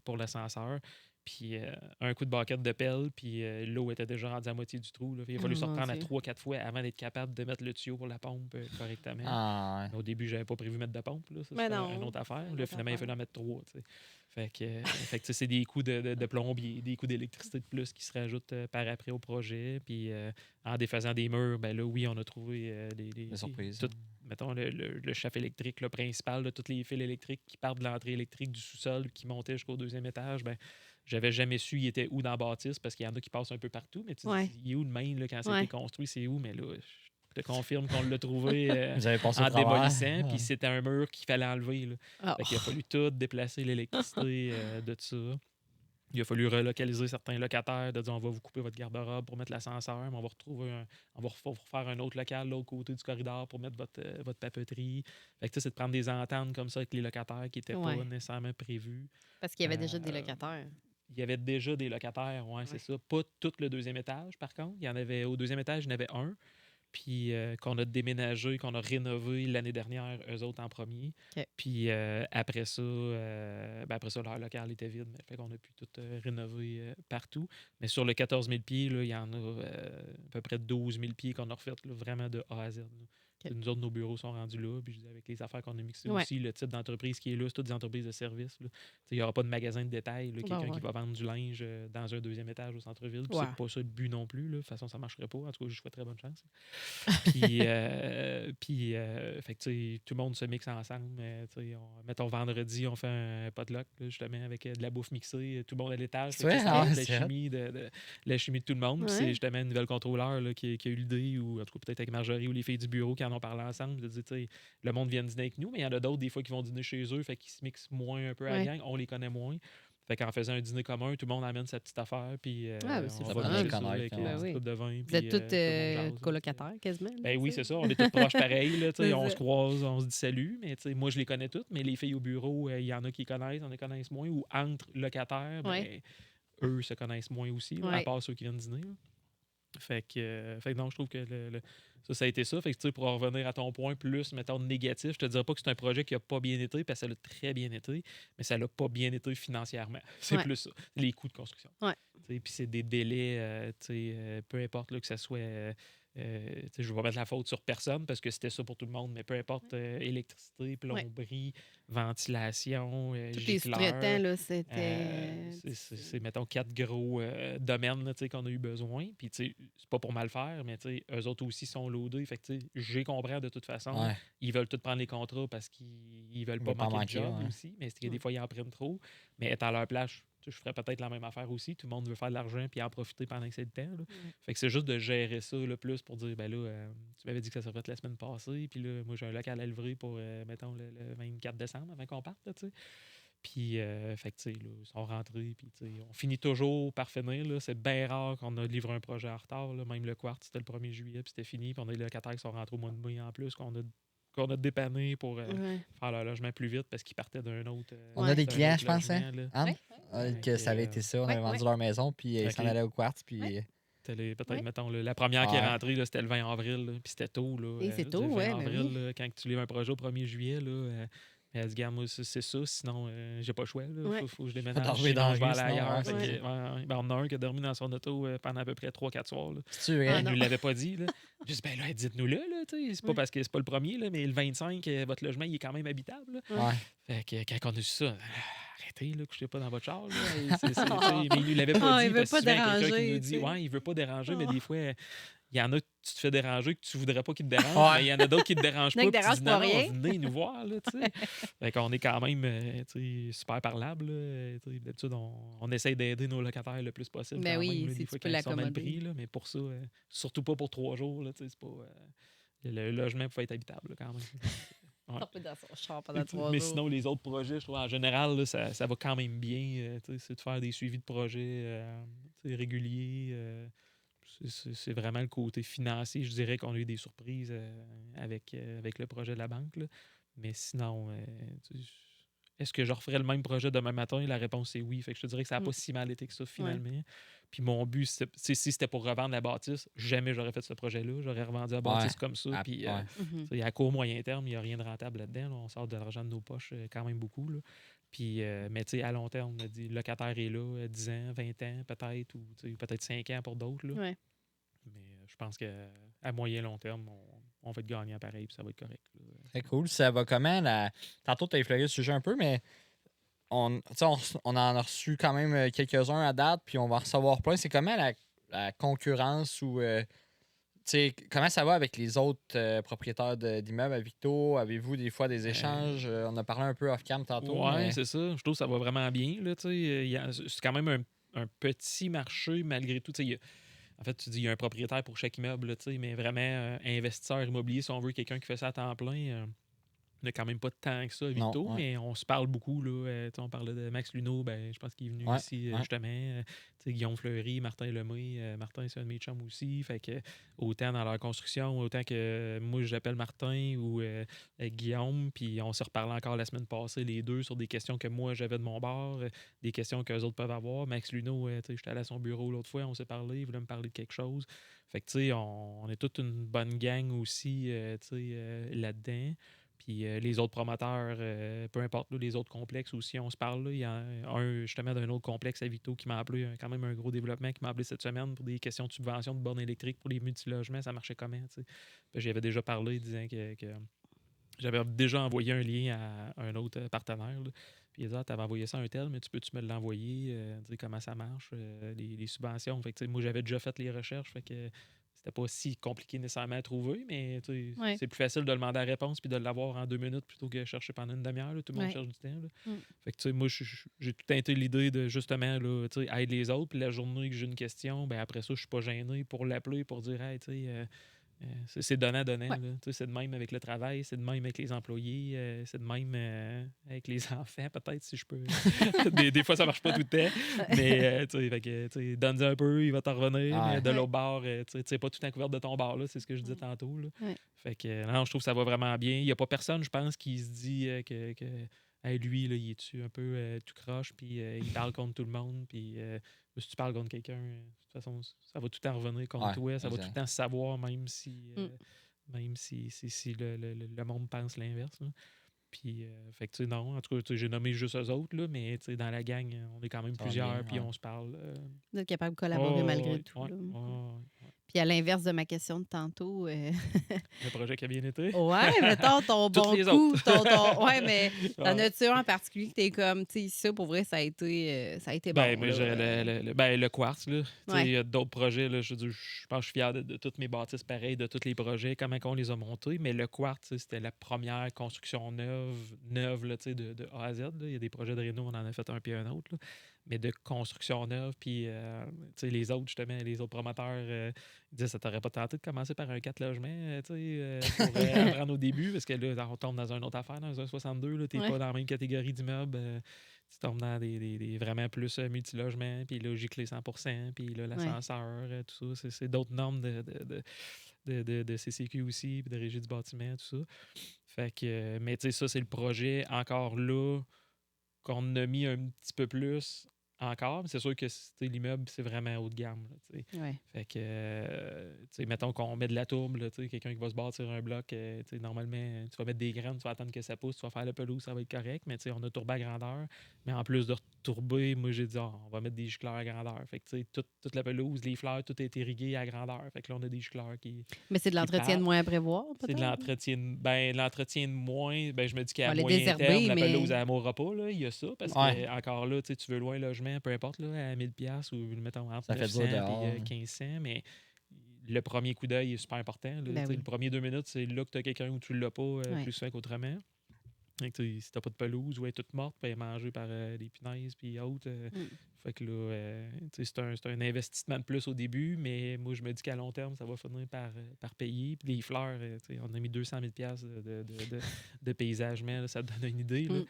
pour l'ascenseur. Puis un coup de baquette de pelle, puis l'eau était déjà rendue à moitié du trou. Là. Il a fallu se reprendre à 3-4 fois avant d'être capable de mettre le tuyau pour la pompe correctement. Au début, j'avais pas prévu mettre de pompe. Là. Ça, c'était une autre affaire. Là, finalement, il a fallu en mettre 3. T'sais. Fait que c'est des coûts de plombier, des coûts d'électricité de plus qui se rajoutent par après au projet. Puis en défaisant des murs, ben là, oui, on a trouvé des
surprises.
Mettons, le chef électrique le principal, tous les fils électriques qui partent de l'entrée électrique du sous-sol qui montaient jusqu'au 2e étage, ben j'avais jamais su il était où dans la bâtisse parce qu'il y en a qui passent un peu partout. Mais tu sais, il est où de même là, quand ça a été construit, c'est où? Mais là, je te confirme qu'on l'a trouvé en démolissant. Puis c'était un mur qu'il fallait enlever. Là. Fait qu'il a fallu tout déplacer l'électricité de ça. Il a fallu relocaliser certains locataires, de dire on va vous couper votre garde-robe pour mettre l'ascenseur, mais on va refaire un autre local de l'autre côté du corridor pour mettre votre papeterie. Fait que c'est de prendre des ententes comme ça avec les locataires qui n'étaient pas nécessairement prévus.
Parce qu'il y avait déjà des locataires.
Il y avait déjà des locataires, c'est ça. Pas tout le 2e étage, par contre. Il y en avait au 2e étage, il y en avait un. Puis qu'on a déménagé, qu'on a rénové l'année dernière, eux autres en premier.
Okay.
Puis après ça, leur local était vide. Fait qu'on a pu tout rénover partout. Mais sur le 14 000 pieds, là, il y en a à peu près 12 000 pieds qu'on a refait là, vraiment de A à Z. Okay. Nous autres, nos bureaux sont rendus là. Puis avec les affaires qu'on a mixées aussi, le type d'entreprise qui est là, c'est toutes des entreprises de services. Il n'y aura pas de magasin de détail. Là, quelqu'un qui va vendre du linge dans un 2e étage au centre-ville. C'est pas ça le but non plus. Là. De toute façon, ça ne marcherait pas. En tout cas, je souhaite très bonne chance. Puis, fait que, tout le monde se mixe ensemble. Mettons, vendredi, on fait un potluck, là, justement, avec de la bouffe mixée. Tout le monde à l'étage. C'est la chimie de tout le monde. Puis c'est justement une nouvelle contrôleur là, qui a eu l'idée, ou en tout cas peut-être avec Marjorie ou les filles du bureau qui en ont parlé ensemble. De dire, le monde vient dîner avec nous, mais il y en a d'autres, des fois, qui vont dîner chez eux, fait qu'ils se mixent moins un peu à la gang. On les connaît moins. Fait qu'en faisant un dîner commun, tout le monde amène sa petite affaire, puis on va manger ça avec une coupe de vin.
Vous êtes tous colocataires, quasiment?
Ben oui, c'est ça. On est tous proches pareils. Là, on se croise, on se dit salut. Mais moi, je les connais toutes. Mais les filles au bureau, il y en a qui connaissent, on les connaissent moins. Ou entre locataires, eux se connaissent moins aussi, là, à part ceux qui viennent dîner. Là. Fait que non, je trouve que ça a été ça. Fait que pour en revenir à ton point plus, mettons, négatif, je te dirais pas que c'est un projet qui a pas bien été, parce que ça l'a très bien été, mais ça l'a pas bien été financièrement. C'est plus ça. Les coûts de construction. Puis c'est des délais, peu importe là, que ça soit... je ne vais pas mettre la faute sur personne parce que c'était ça pour tout le monde, mais peu importe, électricité, plomberie, ventilation,
tous les sous-traitants, là, c'était...
c'est, mettons, 4 gros domaines là, qu'on a eu besoin. Puis, c'est pas pour mal faire, mais eux autres aussi sont loadés. Fait que, j'ai compris de toute façon. Ils veulent tous prendre les contrats parce qu'ils veulent pas manquer de job aussi. Mais des fois, ils en prennent trop. Mais être à leur place, je ferais peut-être la même affaire aussi. Tout le monde veut faire de l'argent puis en profiter pendant que c'est le temps. Là. Fait que c'est juste de gérer ça le plus pour dire, ben là, tu m'avais dit que ça serait fait la semaine passée. Puis là, moi, j'ai un local à livrer pour, mettons, le 24 décembre avant qu'on parte. Là, puis, fait que, là, ils sont rentrés. Puis, on finit toujours par finir. Là. C'est bien rare qu'on a livré un projet en retard. Là. Même le Quartz, c'était le 1er juillet, puis c'était fini. Puis on a des locataires qui sont rentrés au mois de mai en plus, qu'on a dépanné pour faire leur logement plus vite parce qu'ils partaient d'un autre.
On a des clients, je pense, que ça avait été ça. On avait vendu leur maison, puis ils s'en allaient au Quartz. Puis...
Peut-être, mettons, la première qui est rentrée, là, c'était le 20 avril, là, puis c'était tôt. Là,
c'est tôt,
le 20 avril, là, quand tu livres un projet au 1er juillet, là, Mais elle dit, regarde, moi, c'est ça. Sinon, j'ai pas le choix.
Ouais.
Faut que je déménage.
Dormir dans
Sinon, je vais
la
aller
rue,
ailleurs.
sinon,
Fait que, ben, on a un qui a dormi dans son auto pendant à peu près 3-4 soirs. Là.
C'est vrai?
Elle nous l'avait pas dit. Là. Je dis, ben là, dites-nous-le. Là, c'est pas parce que c'est pas le premier, là, mais le 25, votre logement, il est quand même habitable. Là.
Ouais.
Fait que quand on a su ça, arrêtez, là, couchez pas dans votre char. Là. Mais il nous l'avait pas dit.
Il veut
Parce que
pas
souvent, quelqu'un qui
déranger.
nous dit, ouais, il veut pas déranger, mais des fois, il y en a que tu te fais déranger, que tu voudrais pas qu'ils te dérangent,
Ouais.
mais il y en a d'autres qui te dérangent pas.
Il y en a
Puis
qui
tu dis,
dérangent
non,
pas
non,
rien.
venez nous voir. Là, fait qu'on est quand même super parlable. Là, d'habitude, on essaye d'aider nos locataires le plus possible.
Ben
quand
oui,
même, là,
si
des
tu
fois,
peux
quand ils sont mal
l'accommoder.
pris. Là, mais pour ça, surtout pas pour 3 jours. Là, c'est pas, le logement peut être habitable là, quand même. Ouais.
On peut dans son char pendant 3
Mais
jours.
sinon, les autres projets, je trouve, en général, là, ça va quand même bien. C'est de faire des suivis de projets réguliers. C'est vraiment le côté financier. Je dirais qu'on a eu des surprises avec le projet de la banque. Là. Mais sinon, est-ce que je referais le même projet demain matin? La réponse est oui. Fait que je te dirais que ça n'a pas si mal été que ça, finalement. Puis mon but, si c'était pour revendre la bâtisse, jamais j'aurais fait ce projet-là. J'aurais revendu la bâtisse comme ça. Puis à court, moyen terme, il n'y a rien de rentable là-dedans. Là. On sort de l'argent de nos poches quand même beaucoup. Là. Puis, mais à long terme, le locataire est là, 10 ans, 20 ans peut-être, ou peut-être 5 ans pour d'autres. Là.
Ouais.
Mais je pense qu'à moyen long terme, on va être gagnant pareil, puis ça va être correct. Là.
C'est cool. Ça va comment? Tantôt, tu as effleuré le sujet un peu, mais on en a reçu quand même quelques-uns à date, puis on va en recevoir plein. C'est comment la concurrence ou comment ça va avec les autres propriétaires d'immeubles à Victo? Avez-vous des fois des échanges? On a parlé un peu off-cam tantôt.
Oui,
mais...
c'est ça. Je trouve que ça va vraiment bien. Là, c'est quand même un petit marché malgré tout. En fait, tu dis il y a un propriétaire pour chaque immeuble, là, mais vraiment investisseur immobilier, si on veut quelqu'un qui fait ça à temps plein. On n'a quand même pas de temps que ça à Victo, mais on se parle beaucoup. Là. On parlait de Max Luneau, je pense qu'il est venu ici justement. Guillaume Fleury, Martin Lemay. Martin, c'est un de mes chums aussi. Fait que, autant dans leur construction, autant que moi, j'appelle Martin ou Guillaume. Puis on s'est reparlé encore la semaine passée, les deux, sur des questions que moi, j'avais de mon bord, des questions qu'eux autres peuvent avoir. Max Luneau, j'étais allé à son bureau l'autre fois, on s'est parlé, il voulait me parler de quelque chose. Fait que, on est toute une bonne gang aussi là-dedans. Puis les autres promoteurs, peu importe, là, les autres complexes aussi, on se parle. Là. Il y a un justement d'un autre complexe à Victo qui m'a appelé, quand même un gros développement, qui m'a appelé cette semaine pour des questions de subvention de bornes électriques pour les multilogements. Ça marchait comment? J'y avais déjà parlé disant que j'avais déjà envoyé un lien à un autre partenaire. Là. Puis il a dit, tu avais envoyé ça à un tel, mais tu peux-tu me l'envoyer? Dire comment ça marche, les subventions. Fait que, moi, j'avais déjà fait les recherches. Fait que c'était pas si compliqué nécessairement à trouver, mais c'est plus facile de demander la réponse puis de l'avoir en 2 minutes plutôt que de chercher pendant une demi-heure. Là. Tout le monde cherche du temps. Là. Fait que moi, j'ai tout teinté l'idée de justement là, aider les autres. Puis la journée que j'ai une question, après ça, je suis pas gêné pour l'appeler pour dire hey, c'est donnant-donnant. Ouais. C'est de même avec le travail, c'est de même avec les employés, c'est de même avec les enfants, peut-être, si je peux. des fois, ça marche pas tout le temps. Mais donne-y un peu, il va t'en revenir. Mais de l'autre bord, tu sais pas tout en couvert de ton bord, là, c'est ce que je disais tantôt. Là. Ouais. Fait que non, je trouve que ça va vraiment bien. Il n'y a pas personne, je pense, qui se dit que hey, lui, là, il est-tu un peu tout croche, puis il parle contre tout le monde, puis si tu parles contre quelqu'un, de toute façon, ça va tout le temps revenir contre toi, ça va tout le temps se savoir, même si le monde pense l'inverse. Là. Puis, fait que, non, en tout cas, j'ai nommé juste eux autres, là, mais dans la gang, on est quand même plusieurs, puis on se parle.
Vous êtes capable de collaborer malgré tout. Puis à l'inverse de ma question de tantôt.
Le projet qui a bien été.
Ouais, mettons ton bon coup. Ouais, mais t'en as-tu un en particulier que t'es comme, tu sais, ça, pour vrai, ça a été bon.
Moi, le quartz, là. Il y a d'autres projets, là. Je pense que je suis fier de toutes mes bâtisses pareilles, de tous les projets, comment on les a montés. Mais le quartz, c'était la première construction neuve là, de A à Z. Là. Il y a des projets de réno, on en a fait un puis un autre. Là. Mais de construction neuve, puis les autres, justement, les autres promoteurs, ils disaient, ça t'aurait pas tenté de commencer par un 4 logements, pour apprendre au début, parce que là, on tombe dans une autre affaire, dans un 62, là, t'es pas dans la même catégorie d'immeubles, tu tombes dans des vraiment plus multilogements, puis là, giclé 100%, puis là, l'ascenseur, tout ça, c'est d'autres normes de CCQ aussi, puis de régie du bâtiment, tout ça. Fait que, mais tu sais, ça, c'est le projet, encore là, qu'on a mis un petit peu plus encore, mais c'est sûr que l'immeuble, c'est vraiment haut de gamme. Là, fait que, mettons qu'on met de la tourbe, là, quelqu'un qui va se bâtir un bloc, normalement, tu vas mettre des graines, tu vas attendre que ça pousse, tu vas faire le pelouse, ça va être correct, mais on a tourbé à grandeur. Mais en plus de tourber, moi, j'ai dit, on va mettre des gicleurs à grandeur. Fait que, toute la pelouse, les fleurs, tout est irrigué à grandeur. Fait que là, on a des gicleurs qui.
Mais c'est de l'entretien de moins à prévoir, peut-être?
C'est de l'entretien de moins. Ben, je me dis qu'à moyen
désherber,
terme, la
mais...
pelouse, elle ne mourra pas. Là, il y a ça. Parce que, encore là, tu veux loin le logement, peu importe, là, à 1000$ ou, mettons, entre 900 et 1500. Mais le premier coup d'œil est super important. Là, Le premier 2 minutes, c'est là que tu as quelqu'un où tu ne l'as pas plus souvent qu'autrement. Si t'as pas de pelouse, ou elle est toute morte, puis elle est mangée par des punaises, puis autres. Fait que là, c'est un investissement de plus au début, mais moi, je me dis qu'à long terme, ça va finir par payer. Puis les fleurs, on a mis 200 000$ de paysagement, là, ça te donne une idée. Là.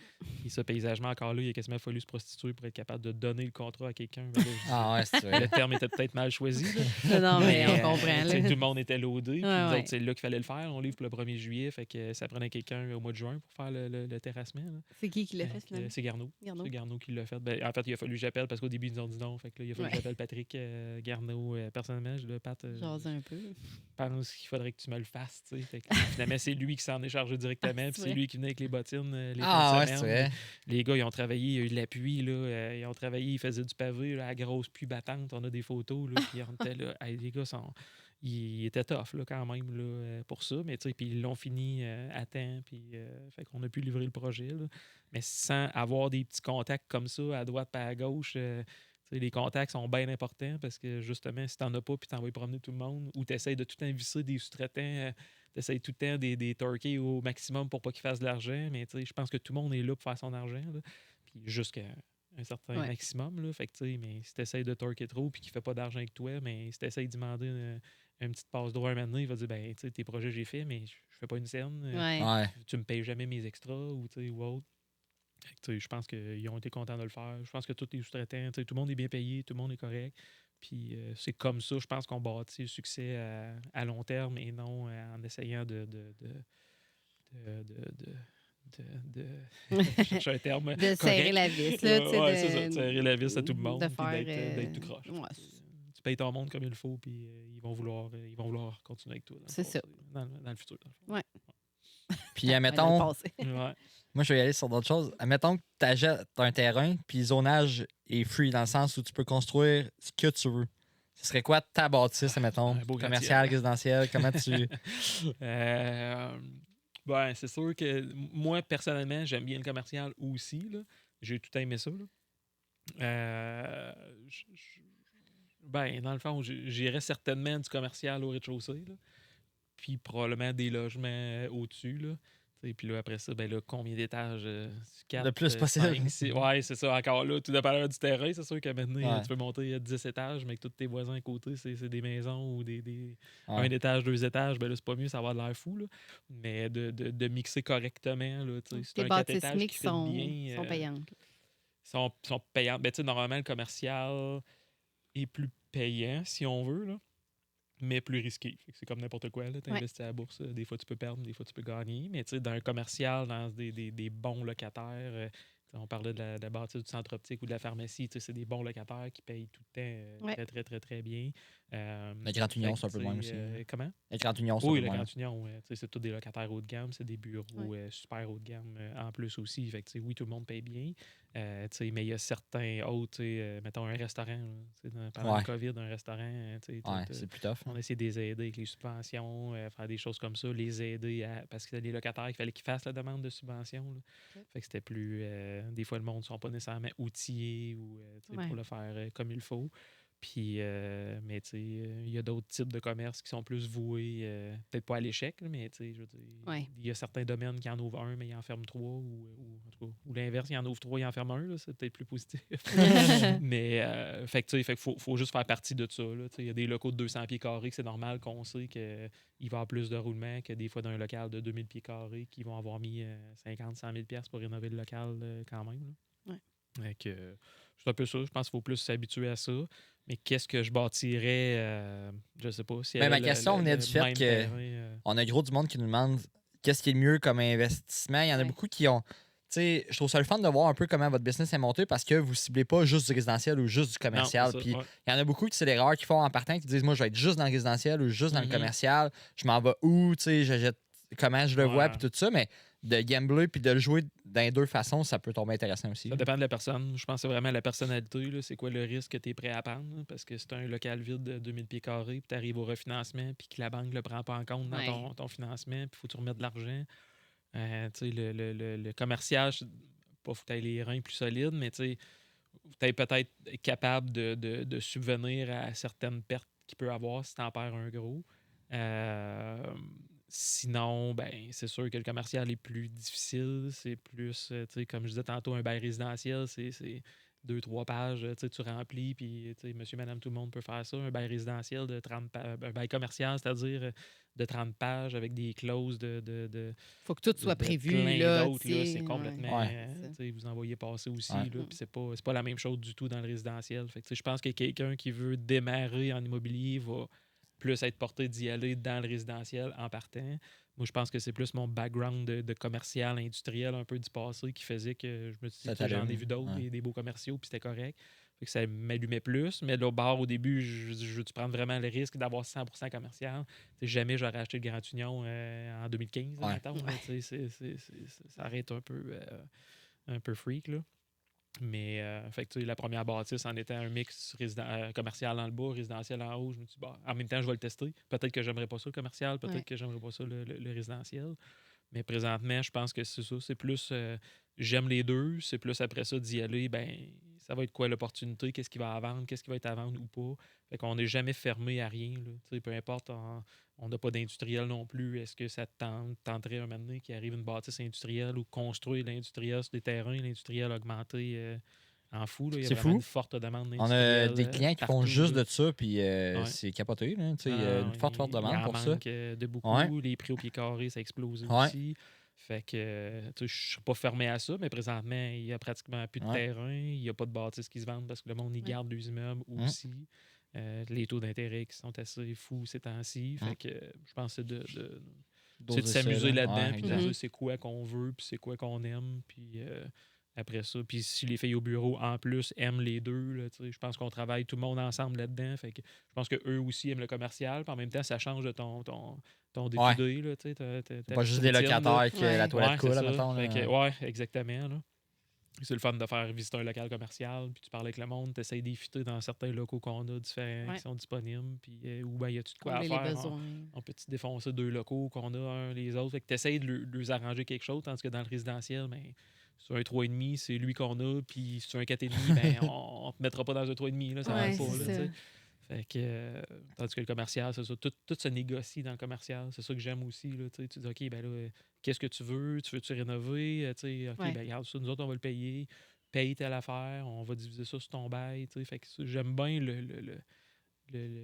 Et ce paysagement, encore là, il a quasiment fallu se prostituer pour être capable de donner le contrat à quelqu'un. Le terme était peut-être mal choisi. Là.
Non, mais on comprend.
Tout le monde était loadé. Puis c'est là qu'il fallait le faire. On livre pour le 1er juillet, fait que ça prenait quelqu'un au mois de juin pour faire le terrassement. Là.
C'est qui l'a fait, finalement?
C'est Garneau. C'est Garneau qui l'a fait. Ben, en fait, il a fallu que j'appelle parce qu'au début, ils nous ont dit non. Fait que là, il a fallu que j'appelle Patrick Garneau. Personnellement, je le Pat.
Jaser un peu.
Je pense qu'il faudrait que tu me le fasses. Fait que, finalement, c'est lui qui s'en est chargé directement. Puis c'est lui qui venait avec les bottines.
C'est vrai.
Les gars, ils ont travaillé. Il y a eu de la pluie. Là, ils ont travaillé. Ils faisaient du pavé là, à grosse pluie battante. On a des photos. Là, puis on était là. Hey, les gars ils étaient tough là, quand même là, pour ça, mais puis ils l'ont fini à temps, puis fait qu'on a pu livrer le projet. Là. Mais sans avoir des petits contacts comme ça, à droite et à gauche, les contacts sont bien importants parce que justement, si tu n'en as pas puis tu envoies promener tout le monde, ou tu essaies de tout invisser des sous-traitants, tu essaies tout le temps des torquer au maximum pour pas qu'ils fassent de l'argent, mais je pense que tout le monde est là pour faire son argent. Là. Puis jusqu'à un certain maximum. Là, fait que, mais si tu essaies de torquer trop puis qu'il ne fait pas d'argent avec toi, mais si tu essaies de demander une petite passe droit un moment, il va dire ben, tes projets j'ai fait, mais je fais pas une scène. Tu me payes jamais mes extras ou autre. Je pense qu'ils ont été contents de le faire. Je pense que tout est sous-traitant. Tout le monde est bien payé, tout le monde est correct. Puis c'est comme ça, je pense qu'on bâtit le succès à long terme et non en essayant de chercher un terme.
De serrer la vis.
Là, c'est ça, de serrer la vis à tout le monde
et
d'être tout croche. Tu payes ton monde comme il faut, puis ils vont vouloir continuer avec toi.
C'est ça.
Dans le futur.
Oui.
Puis, admettons, moi, je vais y aller sur d'autres choses. Admettons que tu achètes un terrain, puis le zonage est free, dans le sens où tu peux construire ce que tu veux. Ce serait quoi ta bâtisse, admettons? Commercial, résidentiel, comment tu...
Ben, c'est sûr que moi, personnellement, j'aime bien le commercial aussi. Là. J'ai tout aimé ça. Là. Ben, dans le fond, j'irais certainement du commercial au rez-de-chaussée. Là. Puis probablement des logements au-dessus. Là. Puis là, après ça, ben là, combien d'étages? 4,
le plus possible.
5, 6. Ouais, c'est ça. Encore là, tout dépendant du terrain. C'est sûr que maintenant, tu peux monter à 10 étages, mais que tous tes voisins à côté, c'est des maisons ou un étage, 2 étages. Ben là, c'est pas mieux, ça va avoir de l'air fou. Là. Mais de mixer correctement. Là, c'est
les bâtisses mixtes sont payantes.
Sont payantes. Ben, normalement, le commercial est plus payant, si on veut. Là. Mais plus risqué. C'est comme n'importe quoi. Tu investis à la bourse. Des fois, tu peux perdre, des fois, tu peux gagner. Mais dans un commercial, dans des bons locataires, on parlait de la bâtisse du centre optique ou de la pharmacie, c'est des bons locataires qui payent tout le temps très, très, très, très bien.
La Grande Union, c'est un peu moins aussi.
Comment?
La Grande Union, c'est
un peu moins. Oui, la Grande Union, c'est tous des locataires haut de gamme, c'est des bureaux super haut de gamme en plus aussi. Fait que, oui, tout le monde paye bien. Mais il y a certains autres, mettons un restaurant, pendant le COVID, un restaurant,
c'est plus tough.
On essaie de les aider avec les subventions, faire des choses comme ça, les aider parce que c'était les locataires, il fallait qu'ils fassent la demande de subvention. Fait que c'était plus... des fois, le monde ne sont pas nécessairement outillés ou, pour le faire comme il faut. Puis, mais il y a d'autres types de commerces qui sont plus voués, peut-être pas à l'échec, mais je veux dire, il y a certains domaines qui en ouvrent un, mais ils en ferment 3, ou l'inverse, ils en ouvrent 3, ils en ferment 1, là, c'est peut-être plus positif. Mais, fait que faut juste faire partie de ça. Il y a des locaux de 200 pieds carrés que c'est normal qu'on sait qu'il va y avoir plus de roulement que des fois d'un local de 2000 pieds carrés qui vont avoir mis 50 100 000 $ pour rénover le local quand même. Là. Donc, c'est un peu ça. Je pense qu'il faut plus s'habituer à ça. Mais qu'est-ce que je bâtirais? Je sais pas. Si
ma question venait du fait qu'on a gros du monde qui nous demande qu'est-ce qui est le mieux comme investissement. Il y en a beaucoup qui ont... sais, je trouve ça le fun de voir un peu comment votre business est monté parce que vous ciblez pas juste du résidentiel ou juste du commercial. Puis il y en a beaucoup qui c'est l'erreur qu'ils font en partant, qui disent moi je vais être juste dans le résidentiel ou juste dans le commercial. Je m'en vais où, tu sais, j'achète comment je le vois puis tout ça, mais de gambler puis de le jouer dans les deux façons, ça peut tomber intéressant aussi.
Ça dépend de la personne. Je pense que c'est vraiment la personnalité. Là. C'est quoi le risque que tu es prêt à prendre? Là? Parce que c'est un local vide de 2000 pieds carrés, puis tu arrives au refinancement, puis que la banque ne le prend pas en compte dans ton financement, puis il faut que tu remettes de l'argent. Le commercial, pas faut que tu aies les reins plus solides, mais tu es peut-être capable de subvenir à certaines pertes qu'il peut avoir si tu en perds un gros. Sinon, ben c'est sûr que le commercial est plus difficile. C'est plus, comme je disais tantôt, un bail résidentiel, c'est 2-3 pages, tu remplis, puis monsieur, madame, tout le monde peut faire ça. Un bail résidentiel de 30 pages, un bail commercial, c'est-à-dire de 30 pages avec des clauses de
faut que tout soit prévu.
Plein
là,
d'autres, là, c'est complètement. Vous envoyez passer aussi.
Ouais.
Là, puis c'est pas la même chose du tout dans le résidentiel. Fait que, je pense que quelqu'un qui veut démarrer en immobilier va plus être porté d'y aller dans le résidentiel en partant. Moi, je pense que c'est plus mon background de commercial, industriel, un peu du passé, qui faisait que je me suis dit que j'en ai vu d'autres, des beaux commerciaux, puis c'était correct. Fait que ça m'allumait plus. Mais là, au bar, au début, je veux prendre vraiment le risque d'avoir 100% commercial. T'sais, jamais j'aurais acheté le Grand Union en 2015. Mettons, ça arrête un peu freak, là. Mais fait que, la première bâtisse en était un mix commercial en le bas, résidentiel en haut. Je me suis dit, en même temps, je vais le tester. Peut-être que j'aimerais pas ça le commercial, peut-être que j'aimerais pas ça le résidentiel. Mais présentement, je pense que c'est ça. C'est plus j'aime les deux. C'est plus après ça d'y aller, ben ça va être quoi l'opportunité, qu'est-ce qui va à vendre, qu'est-ce qui va être à vendre ou pas. Fait qu'on n'est jamais fermé à rien. Là. Peu importe, on n'a pas d'industriel non plus. Est-ce que ça te tenterait un moment donné qu'il arrive une bâtisse industrielle ou construire l'industriel sur des terrains, l'industriel augmenté en fou. Là. Il y a vraiment une forte demande d'industriel.
On a des clients qui font juste de ça, puis c'est capoté. Là. Il y a une forte demande pour ça.
Il manque de beaucoup. Les prix au pied carré, ça a explosé aussi. Fait que je ne suis pas fermé à ça, mais présentement, il n'y a pratiquement plus de terrain. Il n'y a pas de bâtisses qui se vendent parce que le monde y garde les immeubles aussi. Les taux d'intérêt qui sont assez fous ces temps-ci. Fait que je pense que c'est de s'amuser là-dedans, puis de dire c'est quoi qu'on veut, puis c'est quoi qu'on aime, puis après ça. Puis si les filles au bureau, en plus, aiment les deux, là, je pense qu'on travaille tout le monde ensemble là-dedans. Fait que je pense qu'eux aussi aiment le commercial, puis en même temps, ça change de ton DPD. Là,
pas juste des locataires que la toilette coule, mettons.
Oui, exactement. Là. C'est le fun de faire visiter un local commercial, puis tu parles avec le monde, tu essaies d'éviter dans certains locaux qu'on a différents qui sont disponibles, puis où ben, y a-tu de quoi à faire? On peut-tu défoncer 2 locaux qu'on a un les autres? Fait que tu essaies de leur arranger quelque chose, tandis que dans le résidentiel, ben, sur un 3,5, c'est lui qu'on a, puis sur un 4,5, ben, on ne te mettra pas dans un 3,5, là, ça va pas. Là, fait que, tandis que le commercial, c'est ça. Tout se négocie dans le commercial. C'est ça que j'aime aussi. Là, tu dis, OK, ben là, qu'est-ce que tu veux? Tu veux-tu rénover? OK, ben regarde ça, nous autres, on va le payer. Paye telle affaire, on va diviser ça sur ton bail. Fait que j'aime bien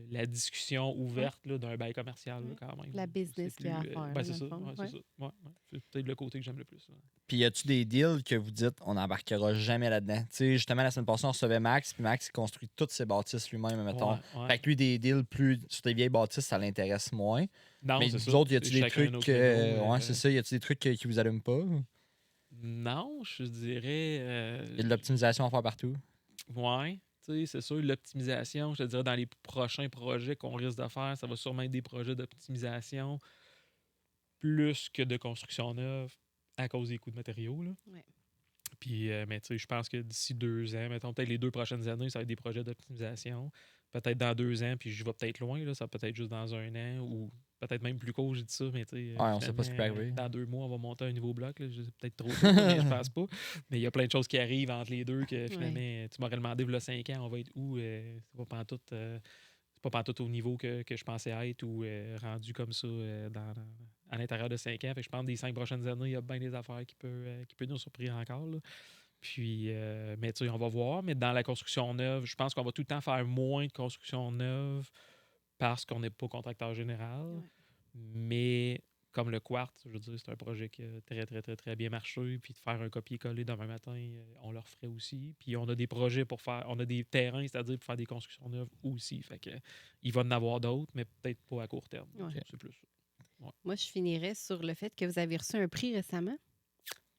la discussion ouverte là, d'un bail commercial, là, quand même.
La business qu'il y a à faire.
C'est ça. C'est ça. C'est peut-être le côté que j'aime le plus. Là.
Puis y a-tu des deals que vous dites on n'embarquera jamais là-dedans? Tu sais, justement, la semaine passée, on recevait Max, puis Max il construit toutes ses bâtisses lui-même, mettons. Fait que lui, des deals plus sur des vieilles bâtisses, ça l'intéresse moins.
Non,
mais vous autres, y a-tu des trucs c'est ça, y a-tu des trucs qui vous allument pas?
Non, je dirais.
Il y a de l'optimisation à faire partout.
Ouais. C'est sûr, l'optimisation, je te dirais, dans les prochains projets qu'on risque de faire, ça va sûrement être des projets d'optimisation plus que de construction neuve à cause des coûts de matériaux. Là.
Ouais.
Puis, mais je pense que d'ici 2 ans, mettons peut-être les 2 prochaines années, ça va être des projets d'optimisation. Peut-être dans 2 ans, puis je vais peut-être loin, là, ça va peut-être juste dans 1 an ou peut-être même plus court, j'ai dit ça, mais
on sait pas ce qui peut arriver.
Dans 2 mois, on va monter un nouveau bloc. Là, c'est peut-être trop tôt, mais je pense pas. Mais il y a plein de choses qui arrivent entre les deux que finalement, tu m'aurais demandé il y a 5 ans, on va être où? C'est pas pantoute au niveau que je pensais être ou rendu comme ça à l'intérieur de 5 ans. Fait que je pense que des 5 prochaines années, il y a bien des affaires qui peuvent nous surprendre encore. Là. Puis, mais tu sais, on va voir. Mais dans la construction neuve, je pense qu'on va tout le temps faire moins de construction neuve parce qu'on n'est pas contracteur général. Ouais. Mais comme le Quartz, je veux dire, c'est un projet qui a très, très, très, très bien marché. Puis de faire un copier-coller demain matin, on le referait aussi. Puis on a des projets pour faire, on a des terrains, c'est-à-dire pour faire des constructions neuves aussi. Fait que il va en avoir d'autres, mais peut-être pas à court terme.
Ouais.
C'est plus ça. Ouais.
Moi, je finirais sur le fait que vous avez reçu un prix récemment.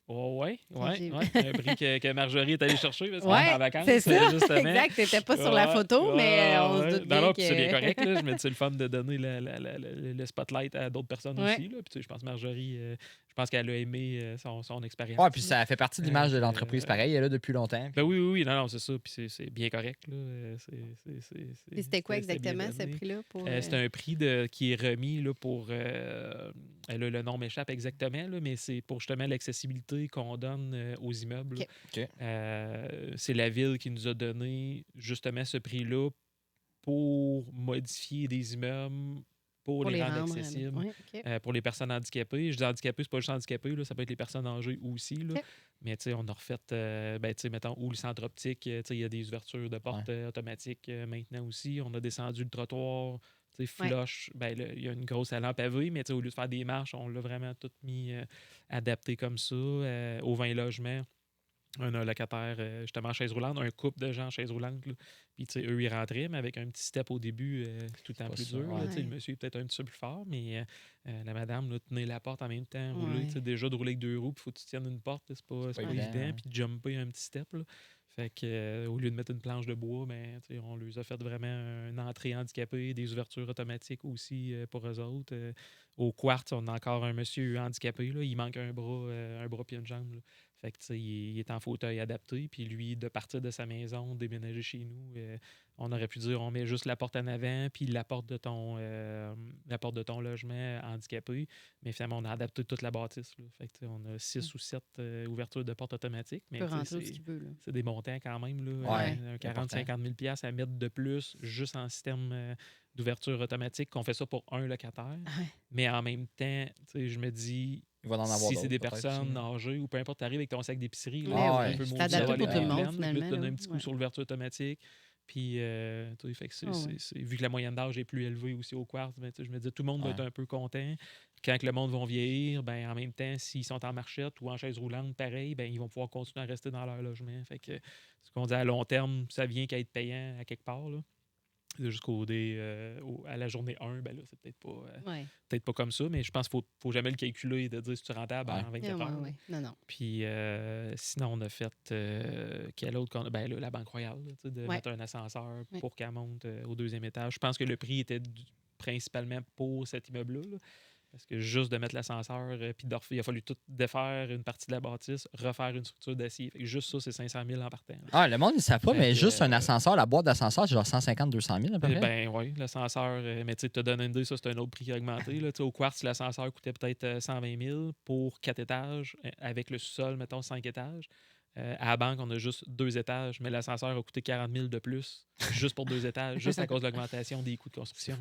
Oui. Un prix que Marjorie est allée chercher parce qu'elle
est
en vacances.
C'est ça,
justement.
exact. T'étais pas sur la photo, mais on se doute bien
Non,
que...
c'est bien correct. Là. Je me dis c'est le fun de donner le spotlight à d'autres personnes aussi. Là. Puis, je pense que Marjorie, je pense qu'elle a aimé son expérience.
Oui, puis ça fait partie de l'image de l'entreprise. Pareil, elle est là depuis longtemps.
Ben oui, non, c'est ça. Puis c'est bien correct. Là.
Et c'était quoi exactement ce prix-là?
C'est un prix qui est remis là, pour... le nom m'échappe exactement, là, mais c'est pour justement l'accessibilité qu'on donne aux immeubles.
Okay.
C'est la ville qui nous a donné justement ce prix-là pour modifier des immeubles, pour les rendre accessibles pour les personnes handicapées. Je dis handicapées, c'est pas juste handicapés, là, ça peut être les personnes âgées aussi. Là. Mais on a refait, mettons, où le centre optique, il y a des ouvertures de portes automatiques maintenant aussi. On a descendu le trottoir. Flush, il y a une grosse allée en pavé, mais au lieu de faire des marches, on l'a vraiment tout mis adapté comme ça, aux 20 logements. Un locataire, justement, en chaise roulante, un couple de gens en chaise roulante. Puis, eux, ils rentraient, mais avec un petit step au début, tout le temps plus dur. Là, le monsieur est peut-être un petit peu plus fort, mais la madame là, tenait la porte en même temps, rouler. Déjà, de rouler avec 2 roues, puis il faut que tu tiennes une porte, c'est pas évident. Puis, de jumper un petit step. Là. Fait que, au lieu de mettre une planche de bois, on leur a fait vraiment une entrée handicapée, des ouvertures automatiques aussi pour eux autres. Au quartz, on a encore un monsieur handicapé. Là, il manque un bras puis une jambe. Là. Fait que, il est en fauteuil adapté. Puis lui, de partir de sa maison, déménager chez nous, on aurait pu dire on met juste la porte en avant puis la porte de ton logement handicapé. Mais finalement, on a adapté toute la bâtisse. Là. Fait que, on a 6 ou 7 ouvertures de porte automatiques. Mais c'est des montants quand même. Là, un 40-50 000 $ à mettre de plus juste en système d'ouverture automatique, qu'on fait ça pour un locataire. Mais en même temps, je me dis... Si c'est des personnes âgées ou peu importe, tu arrives avec ton sac d'épicerie,
un peu
c'est
adapté pour tout le monde, finalement.
Tu donnes un petit coup sur l'ouverture automatique. Puis, fait que vu que la moyenne d'âge est plus élevée aussi au quartz, je me dis tout le monde va être un peu content. Quand le monde va vieillir, en même temps, s'ils sont en marchette ou en chaise roulante, pareil, ils vont pouvoir continuer à rester dans leur logement. Fait que ce qu'on dit à long terme, ça vient qu'à être payant à quelque part. Là. Jusqu'au à la journée 1, là, c'est peut-être pas comme ça, mais je pense qu'il ne faut jamais le calculer et de dire si tu es rentable en 24 heures.
Non.
Puis sinon, on a fait quel autre qu'on a? Là, la Banque Royale, de mettre un ascenseur pour qu'elle monte au 2e étage. Je pense que le prix était principalement pour cet immeuble-là. Là. Parce que juste de mettre l'ascenseur, puis il a fallu tout défaire une partie de la bâtisse, refaire une structure d'acier. Fait que juste ça, c'est 500 000 en partant. Là.
Le monde ne sait pas, mais juste un ascenseur, la boîte d'ascenseur, c'est genre 150-200 000 à peu près.
Oui, l'ascenseur, mais tu te donnes une idée, ça, c'est un autre prix qui a augmenté. Là. Au quartz, l'ascenseur coûtait peut-être 120 000 pour 4 étages, avec le sous-sol, mettons 5 étages. À la banque, on a juste 2 étages, mais l'ascenseur a coûté 40 000 de plus, juste pour 2 étages, juste à cause de l'augmentation des coûts de construction.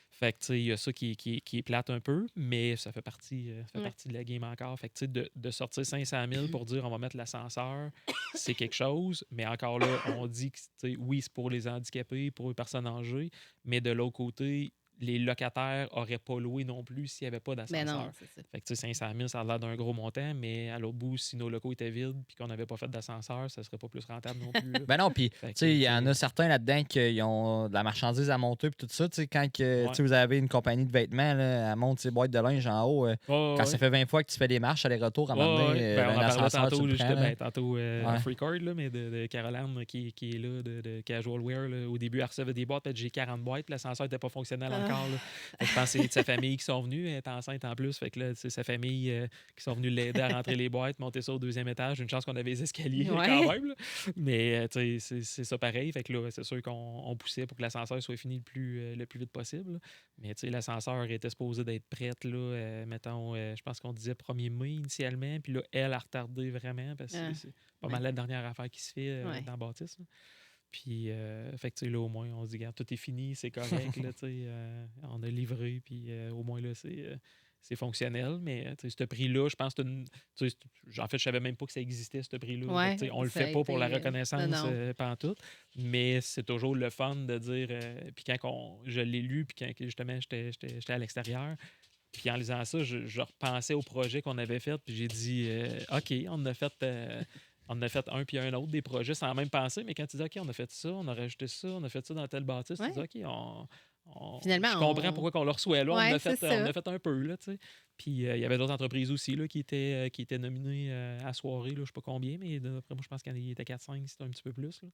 Fait que, il y a ça qui est plate un peu, mais ça fait partie de la game encore. Fait que, de sortir 500 000 pour dire on va mettre l'ascenseur, c'est quelque chose. Mais encore là, on dit que, oui, c'est pour les handicapés, pour les personnes âgées, mais de l'autre côté, les locataires n'auraient pas loué non plus s'il n'y avait pas d'ascenseur.
Ben non, c'est ça.
Fait que 500 000, ça a l'air d'un gros montant, mais à l'autre bout, si nos locaux étaient vides et qu'on n'avait pas fait d'ascenseur, ça ne serait pas plus rentable non plus.
Ben non, puis il y en a certains là-dedans qui ont de la marchandise à monter et tout ça. Quand vous avez une compagnie de vêtements, là, elle monte ses boîtes de linge en haut. Quand ça fait 20 fois que tu fais des marches aller-retour, à un moment donné,
on en parlait
tantôt,
tantôt Freecard, mais de Caroline qui est là, de Casual Wear. Là. Au début, elle recevait des boîtes, j'ai 40 boîtes, puis l'ascenseur n'était pas fonctionnel encore. Là. Je pense que c'est de sa famille qui sont venus, elle est enceinte en plus. Fait que là, c'est sa famille qui sont venus l'aider à rentrer les boîtes, monter ça au 2e étage. Une chance qu'on avait les escaliers quand même. Là. Mais c'est ça pareil. Fait que là, c'est sûr qu'on poussait pour que l'ascenseur soit fini le plus vite possible. Là. Mais l'ascenseur était supposé d'être prête, là, mettons, je pense qu'on disait 1er mai initialement. Puis là, elle a retardé vraiment parce que c'est pas mal la dernière affaire qui se fait dans la bâtisse. Là. Puis, fait que, là, au moins, on se dit, regarde, tout est fini, c'est correct, là, on a livré, puis au moins, là, c'est fonctionnel. Mais, ce prix-là, je pense que en fait, je savais même pas que ça existait, ce prix-là. On le fait pas pour la reconnaissance pantoute, mais c'est toujours le fun de dire, puis quand je l'ai lu, puis quand, justement, j'étais à l'extérieur, puis en lisant ça, je repensais au projet qu'on avait fait, puis j'ai dit, OK, on a fait... on a fait un puis un autre des projets sans même penser, mais quand tu dis OK, on a fait ça, on a rajouté ça, on a fait ça dans telle bâtisse, tu dis OK,
Finalement,
je comprends pourquoi on le reçoit là.
Ouais,
on a fait un peu, là, tu sais. Puis il y avait d'autres entreprises aussi là, qui étaient nominées à soirée, là, je ne sais pas combien, mais d'après moi, je pense qu'il y était 4-5, c'était un petit peu plus. Là.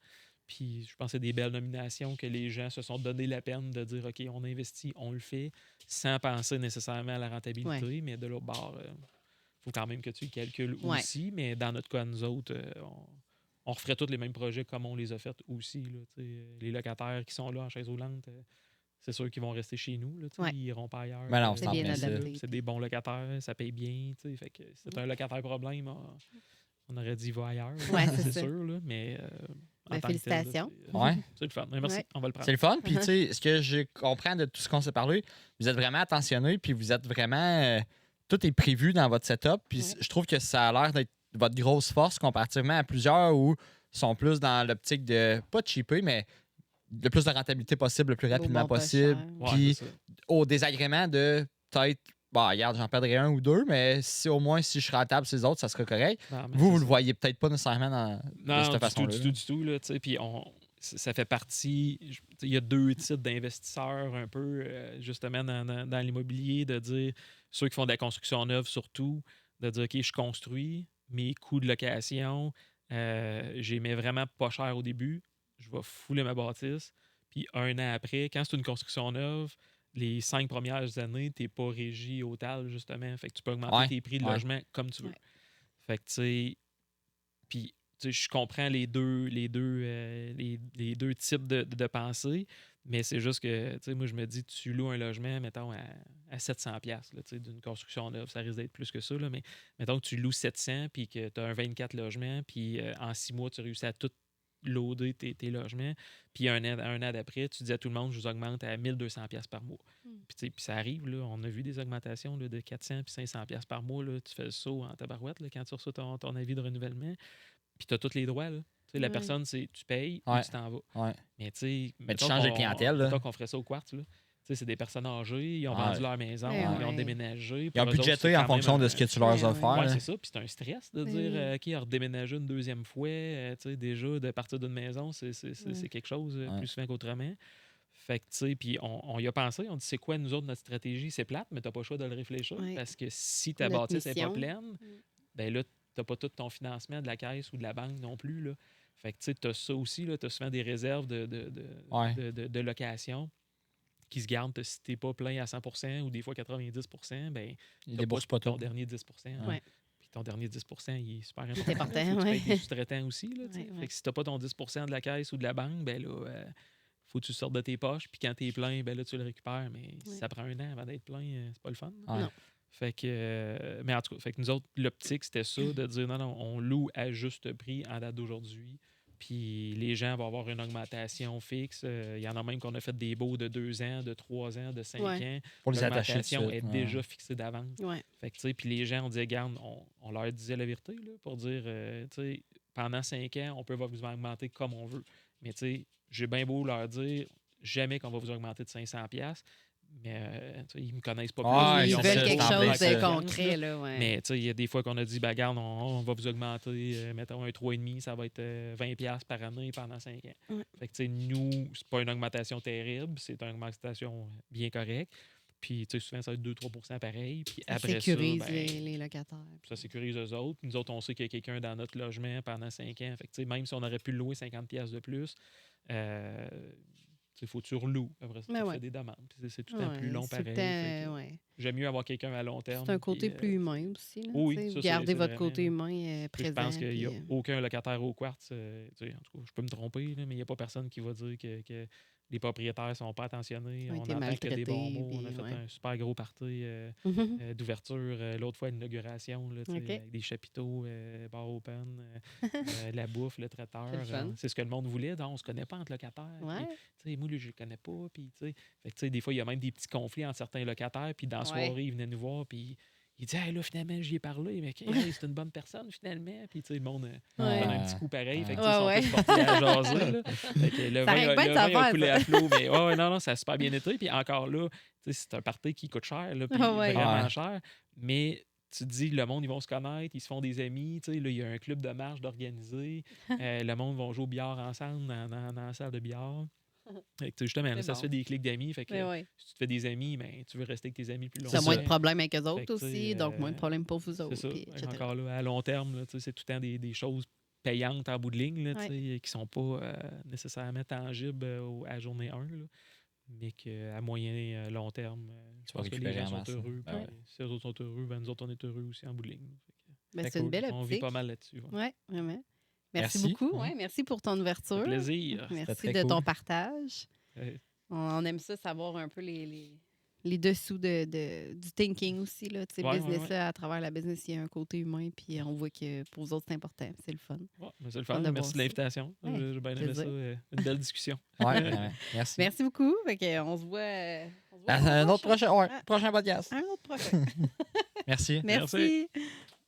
Puis je pense que c'est des belles nominations que les gens se sont donné la peine de dire OK, on investit, on le fait, sans penser nécessairement à la rentabilité, mais de l'autre bord, faut quand même que tu le calcules aussi. Mais dans notre cas, nous autres, on referait tous les mêmes projets comme on les a faits aussi. Là, les locataires qui sont là en chaise roulante, c'est sûr qu'ils vont rester chez nous. Là, ils n'iront pas ailleurs.
Mais non,
c'est bien adapté.
C'est des bons locataires, ça paye bien. Fait que c'est un locataire problème. On aurait dit va ailleurs. C'est sûr. Là, mais
félicitations.
C'est le fun. Merci, on va le prendre.
C'est le fun. Puis, tu sais, ce que je comprends de tout ce qu'on s'est parlé, vous êtes vraiment attentionné, puis vous êtes vraiment. Tout est prévu dans votre setup. Puis, je trouve que ça a l'air d'être votre grosse force comparativement à plusieurs où ils sont plus dans l'optique de pas de cheaper, mais le plus de rentabilité possible, le plus rapidement possible. Puis au désagrément de peut-être, regarde, j'en perdrais un ou deux, mais si au moins si je serais à table sur les autres, ça serait correct. Non, vous le voyez peut-être pas nécessairement de cette façon-là.
Du tout. Là, puis ça fait partie. Il y a deux types d'investisseurs un peu, justement, dans l'immobilier, de dire ceux qui font de la construction neuve surtout, de dire OK, je construis, mes coûts de location, j'y mets vraiment pas cher au début. Je vais fouler ma bâtisse. Puis un an après, quand c'est une construction neuve, les 5 premières années, tu n'es pas régi au TAL, justement. Fait que tu peux augmenter tes prix de logement comme tu veux. Ouais. Fait que, tu sais, puis je comprends les deux types de pensée, mais c'est juste que, tu sais, moi, je me dis, tu loues un logement, mettons, à 700$, là, d'une construction neuve, ça risque d'être plus que ça, là, mais mettons que tu loues 700$ puis que tu as un 24 logements, puis en 6 mois, tu réussis à tout loader tes logements, puis un an d'après, tu dis à tout le monde, je vous augmente à 1200$ par mois. Puis ça arrive, là, on a vu des augmentations là, de 400$ puis 500$ par mois, là, tu fais le saut en tabarouette là, quand tu reçois ton avis de renouvellement, puis tu as tous les droits, là. La personne, c'est tu payes ou tu t'en vas. Mais tu
changes de clientèle. Là.
qu'on ferait ça au Quartz, là. C'est des personnes âgées, ils ont vendu leur maison, ils ont déménagé.
Ils ont budgété en fonction de ce que tu leur as offert.
Oui, c'est ça. Puis c'est un stress de dire, OK, redéménager une deuxième fois, déjà, de partir d'une maison, c'est quelque chose plus souvent qu'autrement. Fait que, tu sais, puis on y a pensé, on dit, c'est quoi, nous autres, notre stratégie? C'est plate, mais tu n'as pas le choix de le réfléchir. Parce que si ta bâtisse n'est pas pleine, ben là, tu n'as pas tout ton financement de la caisse ou de la banque non plus, là. Fait que, tu sais, tu as ça aussi, tu as souvent des réserves de location qui se gardent si tu n'es pas plein à 100% ou des fois 90%, ben tu n'as pas ton dernier 10%. Puis ton dernier 10%, il est super important.
C'est important,
tu payes des sous-traitants aussi. Là, fait que si tu n'as pas ton 10% de la caisse ou de la banque, ben là, faut que tu sortes de tes poches. Puis quand tu es plein, ben là, tu le récupères. Mais si ça prend un an avant d'être plein, c'est pas le fun.
Non.
Fait que, mais en tout cas, fait que nous autres, l'optique, c'était ça, de dire non, on loue à juste prix en date d'aujourd'hui. Puis les gens vont avoir une augmentation fixe. Il y en a même qu'on a fait des baux de 2 ans, de 3 ans, de 5 ans.
Pour les attacher.
L'augmentation est déjà fixée d'avance. Fait que, tu sais, puis les gens, on disait, garde, on leur disait la vérité, là, pour dire, tu sais, pendant 5 ans, on peut vous augmenter comme on veut. Mais, tu sais, j'ai bien beau leur dire, jamais qu'on va vous augmenter de 500$. Mais ils me connaissent pas plus.
Ils veulent quelque chose de concret. Là,
mais il y a des fois qu'on a dit, regarde, on va vous augmenter, mettons un 3,5$, ça va être 20$ par année pendant 5 ans. Fait que nous, c'est pas une augmentation terrible, c'est une augmentation bien correcte. Puis souvent, ça va être 2-3% pareil. Puis
ça
après
sécurise
ça,
les locataires.
Ça sécurise eux autres. Nous autres, on sait qu'il y a quelqu'un dans notre logement pendant 5 ans. Fait que même si on aurait pu le louer 50$ de plus, il faut que tu reloues. Après ça, tu fais des demandes. C'est tout le temps plus long pareil. J'aime mieux avoir quelqu'un à long terme.
C'est un côté plus humain aussi. Là,
oui,
garder votre côté humain présent.
Je pense qu'il n'y a aucun locataire au Quartz. En tout cas, je peux me tromper, là, mais il n'y a pas personne qui va dire que les propriétaires ne sont pas attentionnés. On entend que des bons mots. On a fait un super gros party d'ouverture. L'autre fois, l'inauguration, avec des chapiteaux, bar open, la bouffe, le traiteur. C'est ce que le monde voulait. Donc, on ne se connaît pas entre locataires. Moi, je ne le connais pas. Puis, des fois, il y a même des petits conflits entre certains locataires. Puis, dans la soirée, ils venaient nous voir. Puis, il dit, hey, là, finalement, j'y ai parlé, mais c'est une bonne personne, finalement. Puis, le monde donne un petit coup pareil. Fait que, ils sont tous portés à jaser. Là. Fait que le vin a coulé à flot, mais non, ça a super bien été. Puis, encore là, c'est un party qui coûte cher, là, puis vraiment cher. Mais tu te dis, le monde, ils vont se connaître, ils se font des amis. Là, il y a un club de marche d'organiser. Le monde va jouer au billard ensemble dans la salle de billard. Justement, ça se fait des clics d'amis. Fait que si tu te fais des amis, ben, tu veux rester avec tes amis plus longtemps.
Tu as moins de problèmes avec eux autres aussi, donc moins de problèmes pour vous autres.
C'est ça. Encore là, à long terme, là, c'est tout le temps des choses payantes en bout de ligne là, qui ne sont pas nécessairement tangibles à journée 1. Là, mais qu'à moyen long terme, je pense que les gens sont heureux. Si les autres sont heureux, ben, nous autres, on est heureux aussi en bout de ligne.
C'est une belle optique.
On vit pas mal là-dessus.
Oui, vraiment. Merci beaucoup. Ouais, merci pour ton ouverture.
Un plaisir.
Merci de ton partage. On aime ça, savoir un peu les dessous du thinking aussi. Là, business, à travers la business, il y a un côté humain, puis on voit que pour vous autres, c'est important. C'est le fun.
C'est le fun. Merci de l'invitation. J'ai bien aimé ça. Une belle discussion.
Merci.
Merci beaucoup. On se voit.
Un autre prochain podcast.
Un autre prochain.
Merci.
Merci.